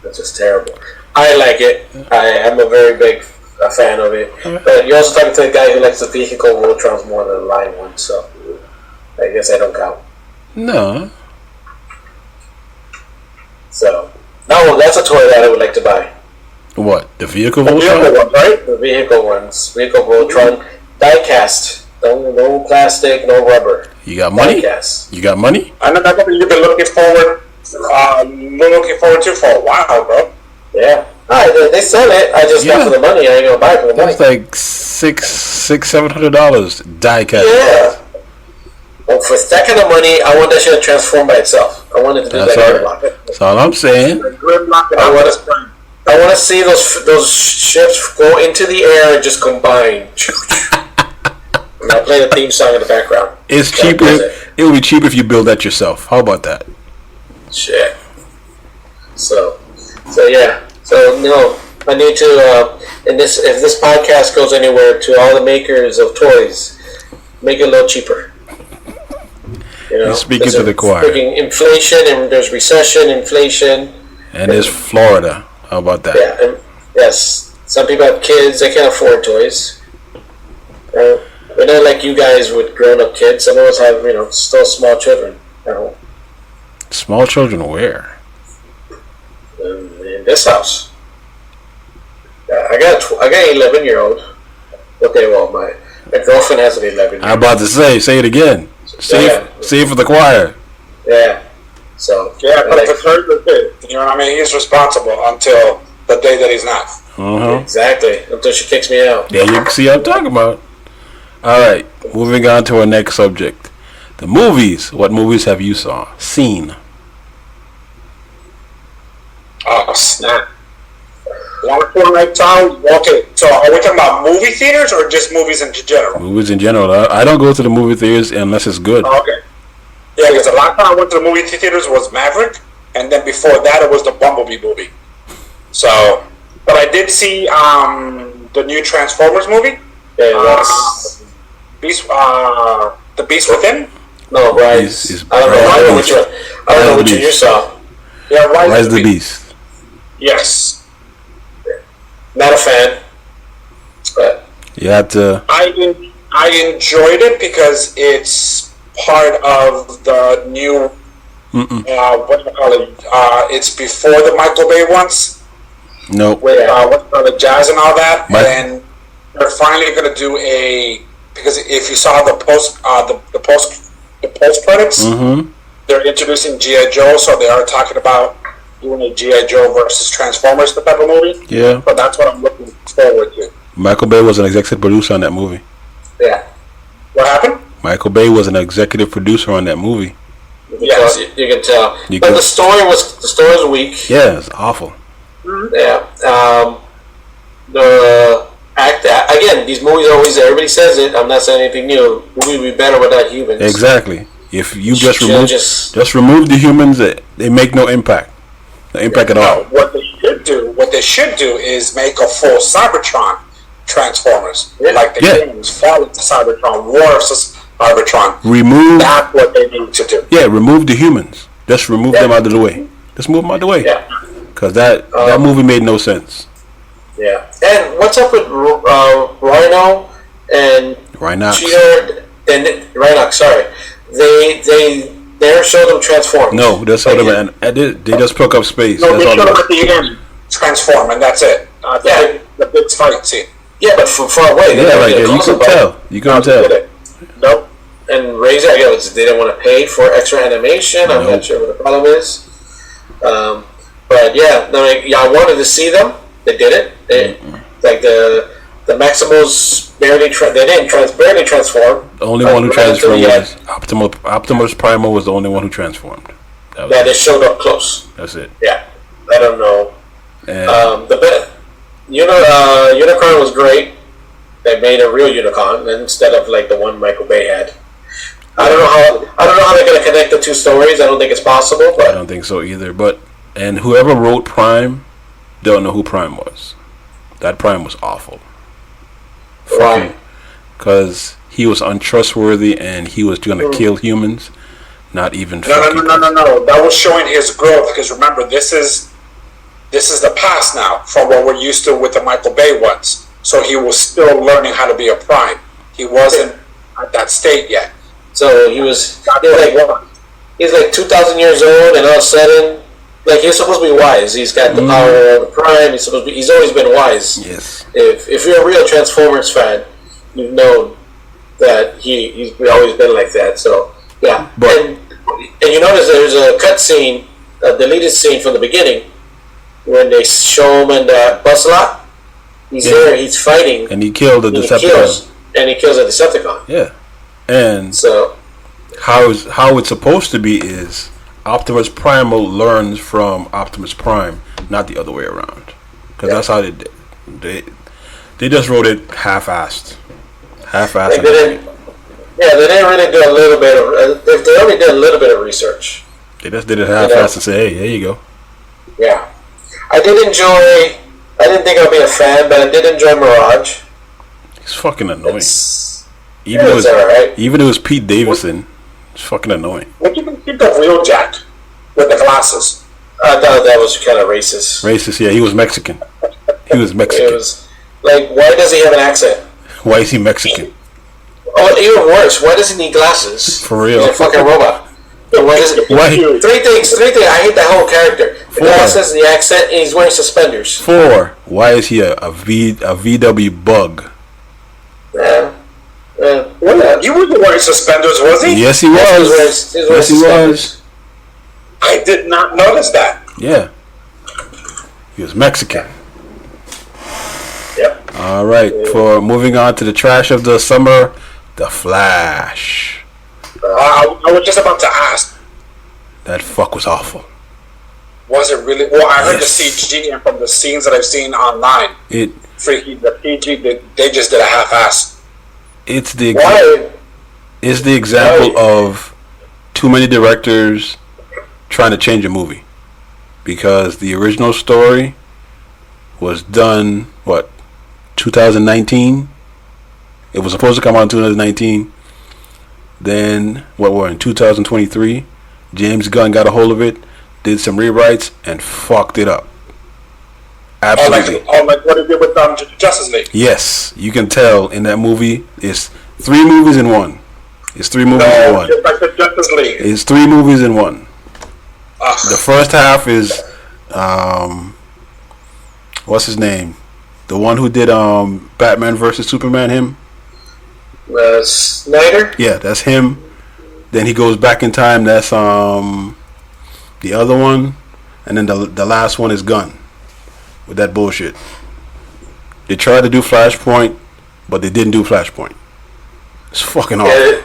that's just terrible. I like it. I am a very big fan of it. But you're also talking to a guy who likes the vehicle Voltrons more than the line one, so I guess I don't count. No. So, no, that's a toy that I would like to buy. What? The vehicle Voltron? The vehicle one, right? The vehicle ones. Vehicle Voltron. Die-cast. No plastic, no rubber. You got money? Die-cast. You got money? I know that's something you've been looking forward to for a while, bro. Yeah. They sell it. I just got for the money. I ain't gonna buy it for the money. That's like $700 die-cast. Yeah. Well, for that kind of money, I want that shit to transform by itself. I want it to do that gridlock. That's all I'm saying. I want to see those ships go into the air and just combine. And I play the theme song in the background. It's cheaper. It would be cheaper if you build that yourself. How about that? Shit. So yeah. So no, I need to, if this podcast goes anywhere, to all the makers of toys, make it a little cheaper. You know, you're speaking to the choir. Speaking inflation, and there's recession, inflation. And there's Florida. How about that? Yeah, and yes. Some people have kids, they can't afford toys. We're not like you guys with grown-up kids. Some of us have, still small children at home. Small children where? In this house. I got an 11-year-old. Okay, well, my girlfriend has an 11-year-old. I'm about to say it again. Say it for the choir. Yeah. So. Yeah, but the third kid, you know what I mean? He's responsible until the day that he's not. Uh-huh. Exactly. Until she kicks me out. Yeah, you can see what I'm talking about. All right, moving on to our next subject. The movies. What movies have you seen? Oh, snap. Okay, so are we talking about movie theaters or just movies in general? Movies in general. I don't go to the movie theaters unless it's good. Okay. Yeah, because the last time I went to the movie theaters was Maverick, and then before that it was the Bumblebee movie. So, but I did see the new Transformers movie. Yeah, The Beast Within. No, Rise. I don't know which one. I don't know which one you saw. Yeah, Rise the Beast. Yes. Not a fan. But you have to. I enjoyed it because it's part of the new. What do you call it? It's before the Michael Bay ones. Nope. With the jazz and all that, and they're finally going to do because if you saw the post credits, they're introducing G.I. Joe, so they are talking about doing a G.I. Joe versus Transformers type of movie. Yeah. But that's what I'm looking forward to. Michael Bay was an executive producer on that movie. Yeah. What happened? Michael Bay was an executive producer on that movie. Yes, you can tell. But the story was weak. Yeah, it's awful. Yeah. The act again. These movies everybody says it. I'm not saying anything new. Movie would be better without humans. Exactly. If you just remove the humans, they make no impact. No impact at all. What they should do is make a full Cybertron Transformers, like the games, Fall into Cybertron, War versus Cybertron. Remove. That's what they need to do. Yeah, remove the humans. Just remove them out of the way. Just move them out of the way. Yeah. Because that movie made no sense. Yeah. And what's up with Rhino and Cheetor and Rhinox? Sorry, they never showed them transform. No, they showed them and they just took up space. No, they showed them at the end transform, and that's it. The big fight scene. Yeah, but from far away. You can tell. You can tell. Nope. And Razor, they didn't want to pay for extra animation. I'm not sure what the problem is. But yeah, I wanted to see them. They did it. Like the Maximals barely barely transformed. The only one who transformed was Optimus Primal was the only one who transformed. They showed up close. That's it. Yeah, I don't know. Unicorn was great. They made a real unicorn instead of like the one Michael Bay had. I don't know how they're going to connect the two stories. I don't think it's possible. But I don't think so either. And whoever wrote Prime don't know who Prime was. That Prime was awful. Why? Because he was untrustworthy and he was going to kill humans. Not even. No. That was showing his growth. Because remember, this is the past now from what we're used to with the Michael Bay ones. So he was still learning how to be a Prime. He wasn't at that state yet. So he's like 2,000 years old, and all of a sudden, like, he's supposed to be wise. He's got the power of the Prime. He's always been wise. Yes. If you're a real Transformers fan, you know that he's always been like that. So yeah. And you notice there's a cut scene, a deleted scene from the beginning, when they show him in the bus lot. He's there. He's fighting, and he killed the Decepticon. And he kills a Decepticon. Yeah. And so how it's supposed to be is Optimus Primal learns from Optimus Prime, not the other way around. Because that's how they did. They just wrote it half-assed. They didn't really do a little bit of. They only did a little bit of research. They just did it half-assed and say, "Hey, there you go." Yeah, I did enjoy I didn't think I'd be a fan, but I did enjoy Mirage. He's fucking annoying. Even if it was Pete Davidson, it's fucking annoying. What do you think of Wheeljack with the glasses? I thought that was kind of racist. Racist, yeah. He was Mexican. He was Mexican. It was like, why does he have an accent? Why is he Mexican? Oh, even worse. Why does he need glasses? For real. He's a fucking robot. Why? Three things. I hate that whole character. The glasses, the accent, and he's wearing suspenders. 4. Why is he a VW bug? Yeah. He wasn't wearing suspenders, was he? Yes, he was. Yes, he was. I did not notice that. Yeah. He was Mexican. Yep. All right. For moving on to the trash of the summer, The Flash. I was just about to ask. That fuck was awful. Was it really? Well, I heard the CG, and from the scenes that I've seen online, the PG, they just did a half-ass. It's the example of too many directors trying to change a movie, because the original story was done 2019. It was supposed to come out in 2019. Then we're in 2023. James Gunn got a hold of it, did some rewrites, and fucked it up. Absolutely. Like what he did with Justice League. Yes, you can tell in that movie. It's 3 movies in one. It's 3 movies in one. Just like the Justice League. It's 3 movies in one. The first half is what's his name? The one who did Batman versus Superman. Him. Snyder? Yeah, that's him. Then he goes back in time. That's the other one, and then the last one is Gunn with that bullshit. They tried to do Flashpoint, but they didn't do Flashpoint. It's fucking awful. Yeah,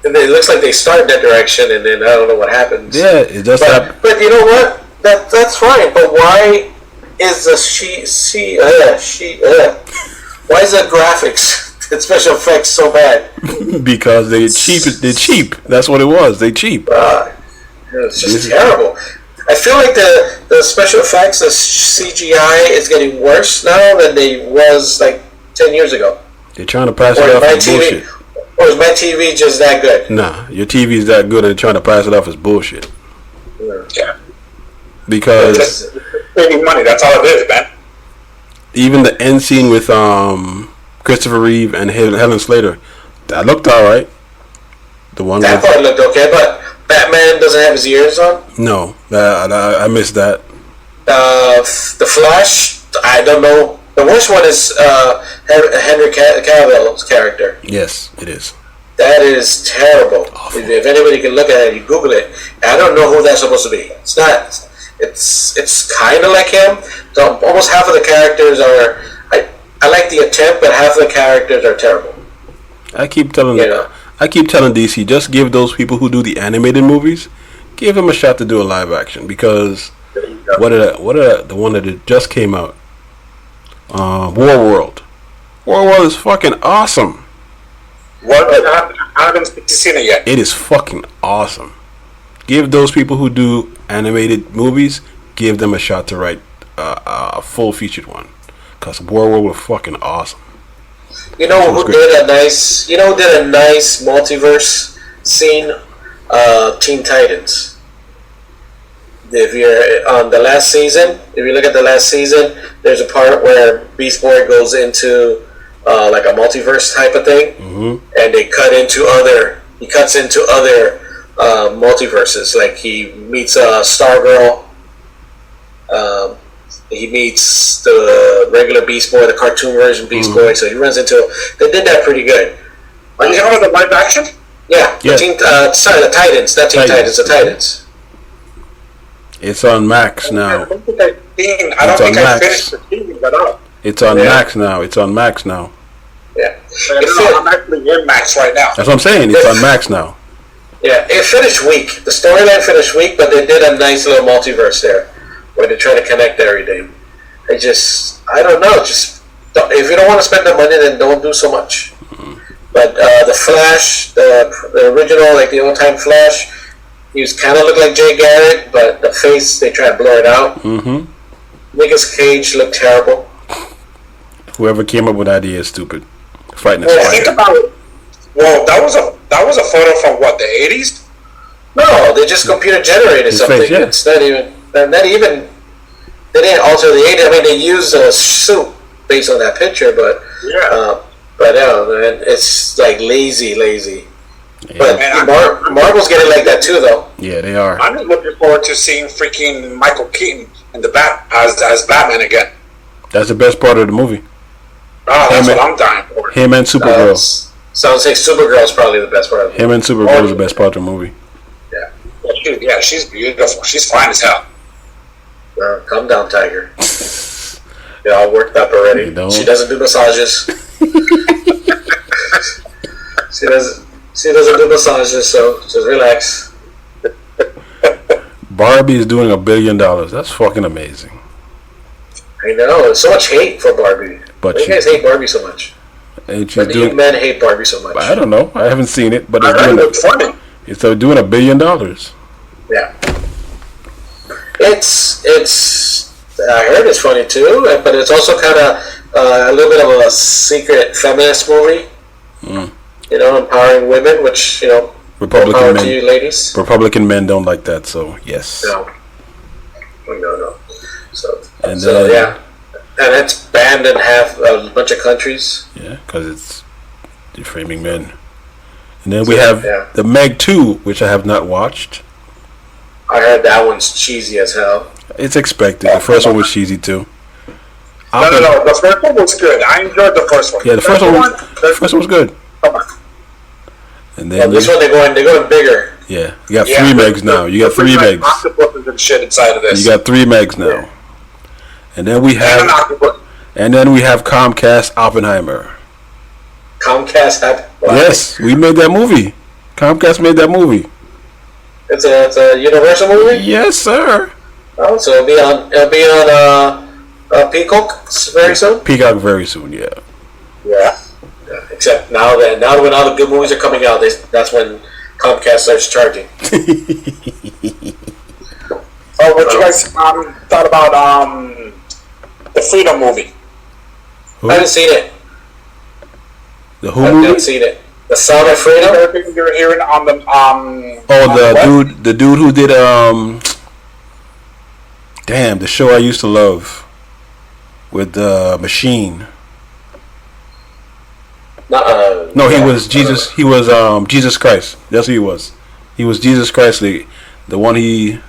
it looks like they start in that direction, and then I don't know what happens. Yeah, it does happen. But you know what? That's fine. But why is the why is the graphics? And special effects so bad because they're cheap. They're cheap. That's what it was. They cheap. It's just terrible. I feel like the special effects, the CGI, is getting worse now than they was like 10 years ago. They're trying to pass it off as bullshit. Or is my TV just that good? Nah, your TV is that good. They're trying to pass it off as bullshit. Yeah. Because saving money. That's all it is, man. Even the end scene with Christopher Reeve and Helen Slater, that looked alright. The one that part looked okay, but Batman doesn't have his ears on. No, I missed that. The Flash, I don't know. The worst one is Henry Cavill's character. Yes, it is. That is terrible. If anybody can look at it, you Google it. I don't know who that's supposed to be. It's not. It's kind of like him. So almost half of the characters are. I like the attempt, but half of the characters are terrible. I keep telling DC, just give those people who do the animated movies, give them a shot to do a live action, because what are the one that just came out? Warworld. Warworld is fucking awesome. I haven't seen it yet. It is fucking awesome. Give those people who do animated movies, give them a shot to write a full featured one. Because Warworld was fucking awesome. You know who did a nice multiverse scene? Teen Titans. If you're on the last season, if you look at the last season, there's a part where Beast Boy goes into like a multiverse type of thing, and he cuts into other multiverses. Like he meets Stargirl. He meets the regular Beast Boy, the cartoon version Beast Boy, so he runs into. They did that pretty good. Are you talking about the live action? Yeah. The Titans. Not Teen Titans. The Titans. It's on Max now. I don't think I finished the season, but it's on Max now. It's on Max now. Yeah. I'm actually in Max right now. That's what I'm saying. It's on Max now. Yeah, it finished weak. The storyline finished weak, but they did a nice little multiverse there, where they try to connect everything. I don't know. If you don't want to spend the money, then don't do so much. But the Flash, the original, like the old-time Flash, he was kind of looked like Jay Garrick, but the face, they try to blur it out. Nicolas Cage looked terrible. Whoever came up with the idea is stupid. Fighting a Well, think spider. about it. Well, that was a photo from what, the 80s? No, they just computer generated His something. face, yeah. It's not even. They didn't alter the 80s. I mean, they used a suit based on that picture, but Yeah. but no, man, it's like lazy. Yeah. But Man, Marvel's getting like that too, though. Yeah, they are. I'm just looking forward to seeing freaking Michael Keaton in the as Batman again. That's the best part of the movie. Oh, that's Him what and- I'm dying for. Him and Supergirl. Sounds like Supergirl's probably the best part of it. Him and Supergirl is the best part of the movie. Yeah, she's beautiful. She's fine as hell. Calm down, Tiger. You're all worked up already. You don't. She doesn't do massages. She doesn't do massages, so just relax. Barbie is doing $1 billion. That's fucking amazing. I know. There's so much hate for Barbie. But Why you guys hate Barbie so much? And she's Why do you doing. men hate Barbie so much? I don't know. I haven't seen it, but I it's heard doing. it's funny. It's doing $1 billion. Yeah. It's. I heard it's funny too, but it's also kind of a little bit of a secret feminist movie. You know, empowering women, which power Republican to you, men. ladies. Republican men don't like that. So yes. No. So, And so then- yeah, and it's banned in a bunch of countries. Yeah, because it's defaming men. And then we have Yeah. the Meg 2, which I have not watched. I heard that one's cheesy as hell. It's expected. The first one was cheesy too. No. The first one was good. I enjoyed the first one. Yeah, the first one was good. Come on. And Well, then this one they're going bigger. yeah, you got Yeah, three the- Megs now. You got the three freaking Megs. Octopuses and shit inside of this. You got 3 Megs now. And then we and an have octopus. Comcast Oppenheimer. Comcast had. Wow. Yes, we made that movie. Comcast made that movie. It's a Universal movie. Yes, sir. Oh, so it'll be on Peacock very soon. Peacock very soon. Yeah. Yeah. Except now when all the good movies are coming out, that's when Comcast starts charging. Oh, what you guys thought about the Freedom movie? Who? I haven't seen it. The I Who haven't movie? seen it. The Sound of Freedom. Everything you're hearing on the Oh, on the dude who did damn, the show I used to love with the Machine. No, he was Jesus. He was Jesus Christ. That's who he was. He was Jesus Christ. The one they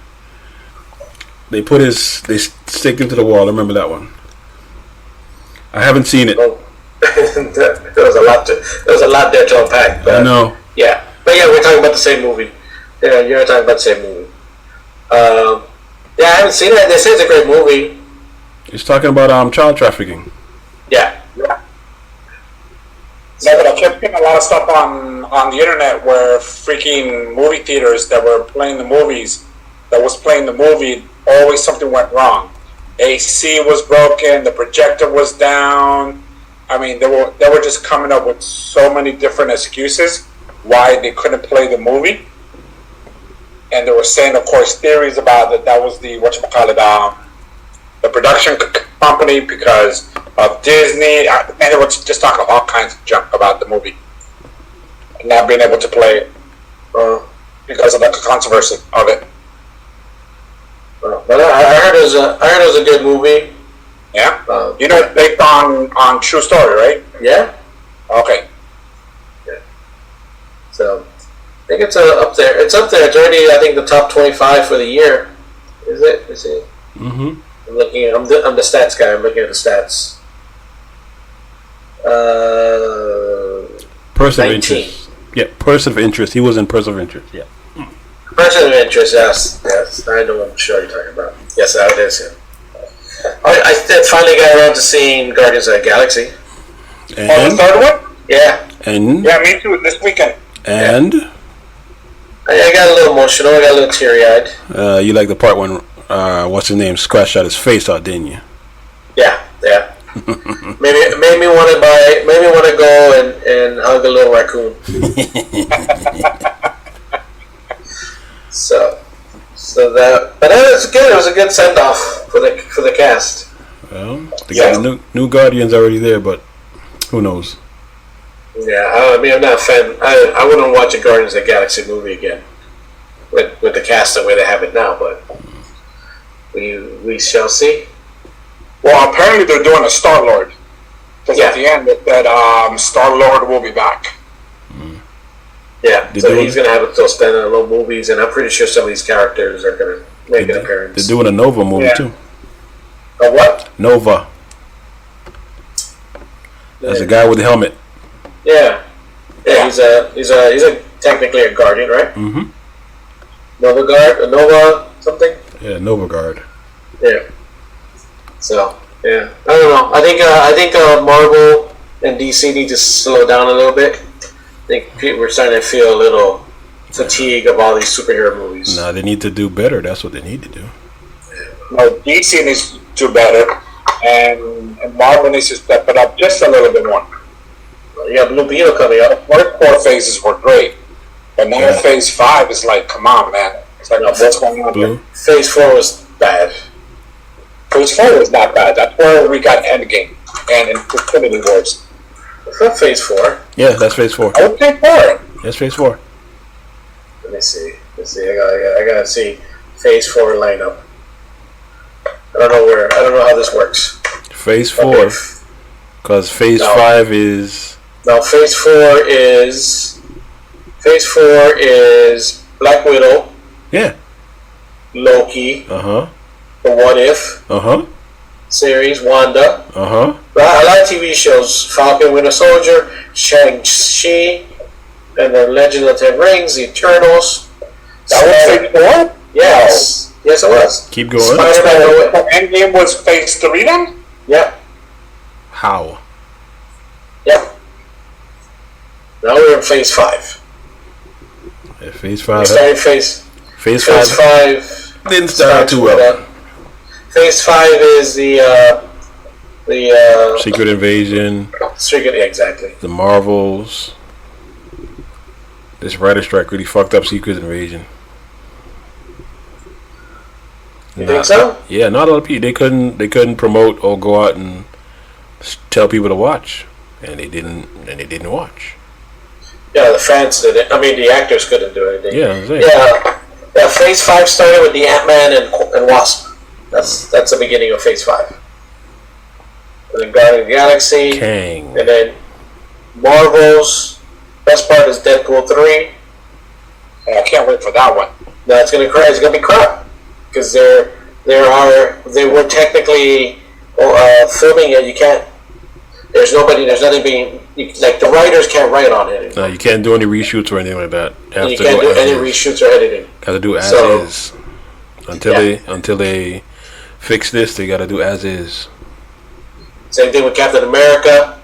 stick him to the wall. I remember that one. I haven't seen it. Oh. there was a lot there to unpack. But, I know. Yeah, but yeah, we're talking about the same movie. Yeah, you're talking about the same movie. Yeah, I haven't seen it. They say it's a great movie. He's talking about child trafficking. Yeah. Yeah, but I kept getting a lot of stuff on the internet where freaking movie theaters that were playing the movies, always something went wrong. AC was broken, the projector was down. I mean, they were just coming up with so many different excuses why they couldn't play the movie. And they were saying, of course, theories about that was the the production company because of Disney, and they were just talking all kinds of junk about the movie and not being able to play it because of the controversy of it. But I heard it was a good movie. Yeah, it's based on true story, right? Yeah. Okay. Yeah. So I think it's up there. It's up there. It's already I think the top 25 for the year. Is it? Is it? Mm-hmm. I'm looking at. I'm the stats guy. I'm looking at the stats. Person of 19. interest. Yeah, person of interest. He was in person of interest. Yeah. Person of interest. Yes. I know what show you're talking about. Yes, that is him. I finally got around to seeing Guardians of the Galaxy. The And third one? Yeah. Yeah, me too. This weekend. I got a little emotional. I got a little teary-eyed. You like the part when what's his name scratched out his face out, didn't you? Yeah. Made me want to go and hug a little raccoon. so So that, but it was good. It was a good send off for the cast. Well, they got the new Guardians already there, but who knows? Yeah, I mean, I'm not a fan. I wouldn't watch a Guardians of the Galaxy movie again with the cast the way they have it now. But we shall see. Well, apparently they're doing a Star-Lord. Because at the end, it said Star-Lord will be back. Yeah, so he's going to have those standalone movies, and I'm pretty sure some of these characters are going to make an appearance. They're doing a Nova movie, too. A what? Nova. That's a guy with the helmet. Yeah. Yeah, he's a technically a Guardian, right? Mm-hmm. Nova something? Yeah, Nova Guard. Yeah. So, yeah. I don't know. I think Marvel and DC need to slow down a little bit. I think people are starting to feel a little fatigue of all these superhero movies. Nah, they need to do better. That's what they need to do. No, DC needs to do better, and Marvel needs to step it up just a little bit more. You got Blue Beetle coming up. First 4 phases were great, but now Phase 5 is like, come on, man. It's like, what's going on here? Phase 4 was bad. Phase 4 was not bad. That's where we got Endgame and Infinity Wars. It's not Phase 4. Yeah, that's Phase 4. I would say 4. That's Phase 4. Let me see. I gotta see Phase 4 lineup. I don't know how this works. Phase 4, because Phase 5 is... No, Phase 4 is Black Widow. Yeah. Loki. Uh-huh. The What If. Uh-huh. Series, Wanda. Uh-huh. A lot of TV shows. Falcon, Winter Soldier, Shang-Chi, and the Legend of the Ten Rings, The Eternals. That was Phase 4? Yes. Yes, it was. Keep going. Spider-Man. So Endgame was Phase 3 then? Yep. How? Yep. Now we're in Phase 5. Yeah, Phase 5. We started Phase 5 didn't start too well. Phase 5 is the Secret Invasion. Exactly. The Marvels. This writer strike really fucked up Secret Invasion. You think so? Yeah, not a lot of people. They couldn't promote or go out and tell people to watch, and they didn't watch. Yeah, the fans did it. I mean, the actors couldn't do anything. Yeah, yeah. Phase 5 started with the Ant-Man and Wasp. That's the beginning of Phase 5. And then Guardians of the Galaxy. Kang. And then Marvel's. Best part is Deadpool 3. I can't wait for that one. No, it's gonna be crap because they were technically filming it. You can't. There's nothing being like the writers can't write on it. No, you can't do any reshoots or anything like that. You can't do any reshoots or editing. Got to do as is. Until they fix this, they got to do as is. Same thing with Captain America.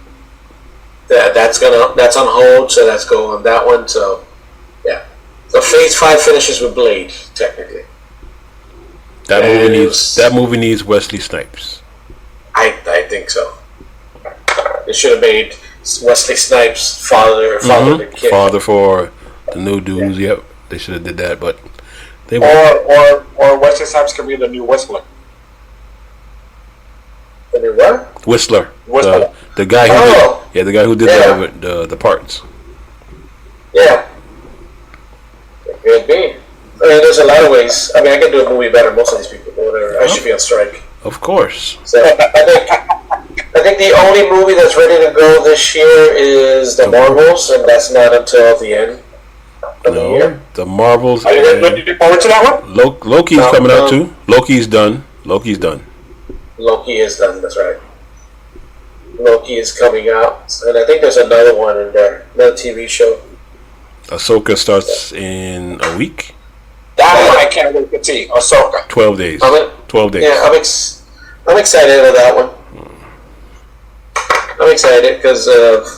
That's on hold, so that's going on that one. So yeah, so Phase 5 finishes with Blade technically. That movie needs Wesley Snipes. I think so. They should have made Wesley Snipes father the kid. Father for the new dudes. Yep, they should have did that, but they or Wesley Snipes can be the new Whistler. The new what? Whistler. Whistler. The guy who the guy who did the parts. Yeah. It could be. I mean, there's a lot of ways. I mean, I can do a movie better than most of these people, but whatever. I should be on strike. Of course. So I think the only movie that's ready to go this year is the Marvels, and that's not until the end of the year. The Marvels. Are you looking forward to that one? Loki's coming out too. Loki's done. Loki is done. That's right. Loki is coming out, and I think there's another one in there, another TV show. Ahsoka starts in a week. That one I can't wait to see. Ahsoka. 12 days. 12 days. Yeah, I'm excited for that one. I'm excited because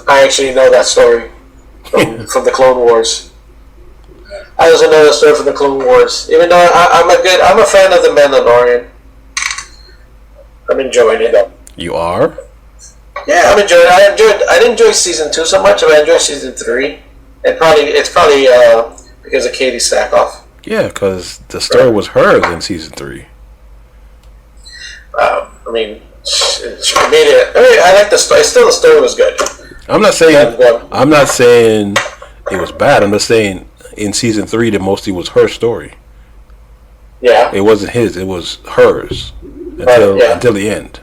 I actually know that story from the Clone Wars. I also know that story from the Clone Wars. Even though I'm a fan of the Mandalorian. I'm enjoying it. You are? Yeah, I'm enjoying it. I didn't enjoy season 2 so much, but I enjoyed season 3. It's probably because of Katie Sackhoff. Yeah, because the story was hers in season 3. I mean, she made it. I like the story. Still, the story was good. I'm not saying it was bad. I'm just saying in season 3, the mostly was her story. Yeah. It wasn't his. It was hers until the end,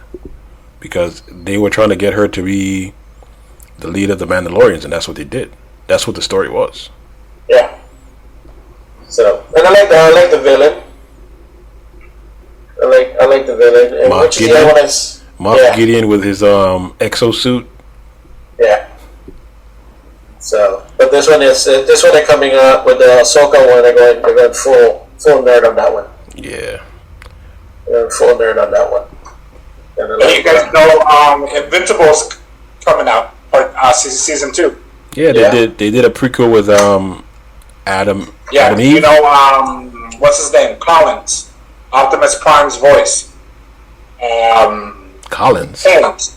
because they were trying to get her to be the lead of the Mandalorians, and that's what they did. That's what the story was. Yeah. So, and I like the villain. I like the villain. And Moff Gideon. Moff Gideon with his exosuit. Yeah. So, but this one they're coming out with the Ahsoka one. They're going full nerd on that one. Yeah. They're full nerd on that one. And you guys know Invincible's coming out, season 2. Yeah, they did a prequel with Adam. Yeah, Adam Eve. you know what's his name? Collins, Optimus Prime's voice. Collins.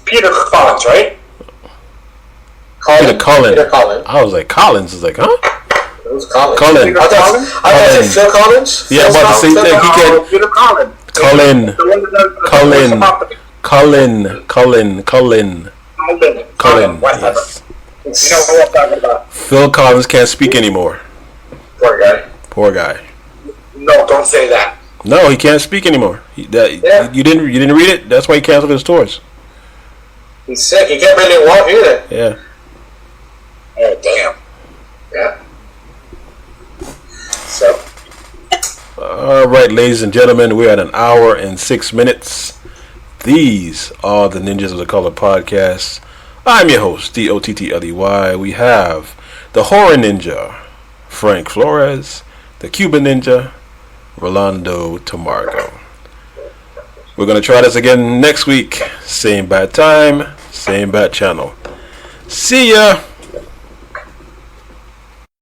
Peter Collins, right? Peter Collins. Peter Collins. I was like, Collins. I was like, huh? It was Collins. Colin. I thought it was Phil Collins. Yeah, about the same thing. He can. Peter Collins. Colin. Yes. You know what I'm talking about. Phil Collins can't speak anymore. Poor guy. No, don't say that. No, he can't speak anymore. You didn't read it. That's why he canceled his tours. He's sick. He can't really walk either. Yeah. Oh damn. Yeah. So. All right, ladies and gentlemen, we're at 1 hour and 6 minutes. These are the Ninjas of the Color podcast. I'm your host, DOTTLEY. We have the Horror Ninja, Frank Flores, the Cuban Nynja, Rolando Tamargo. We're going to try this again next week. Same bad time, same bad channel. See ya!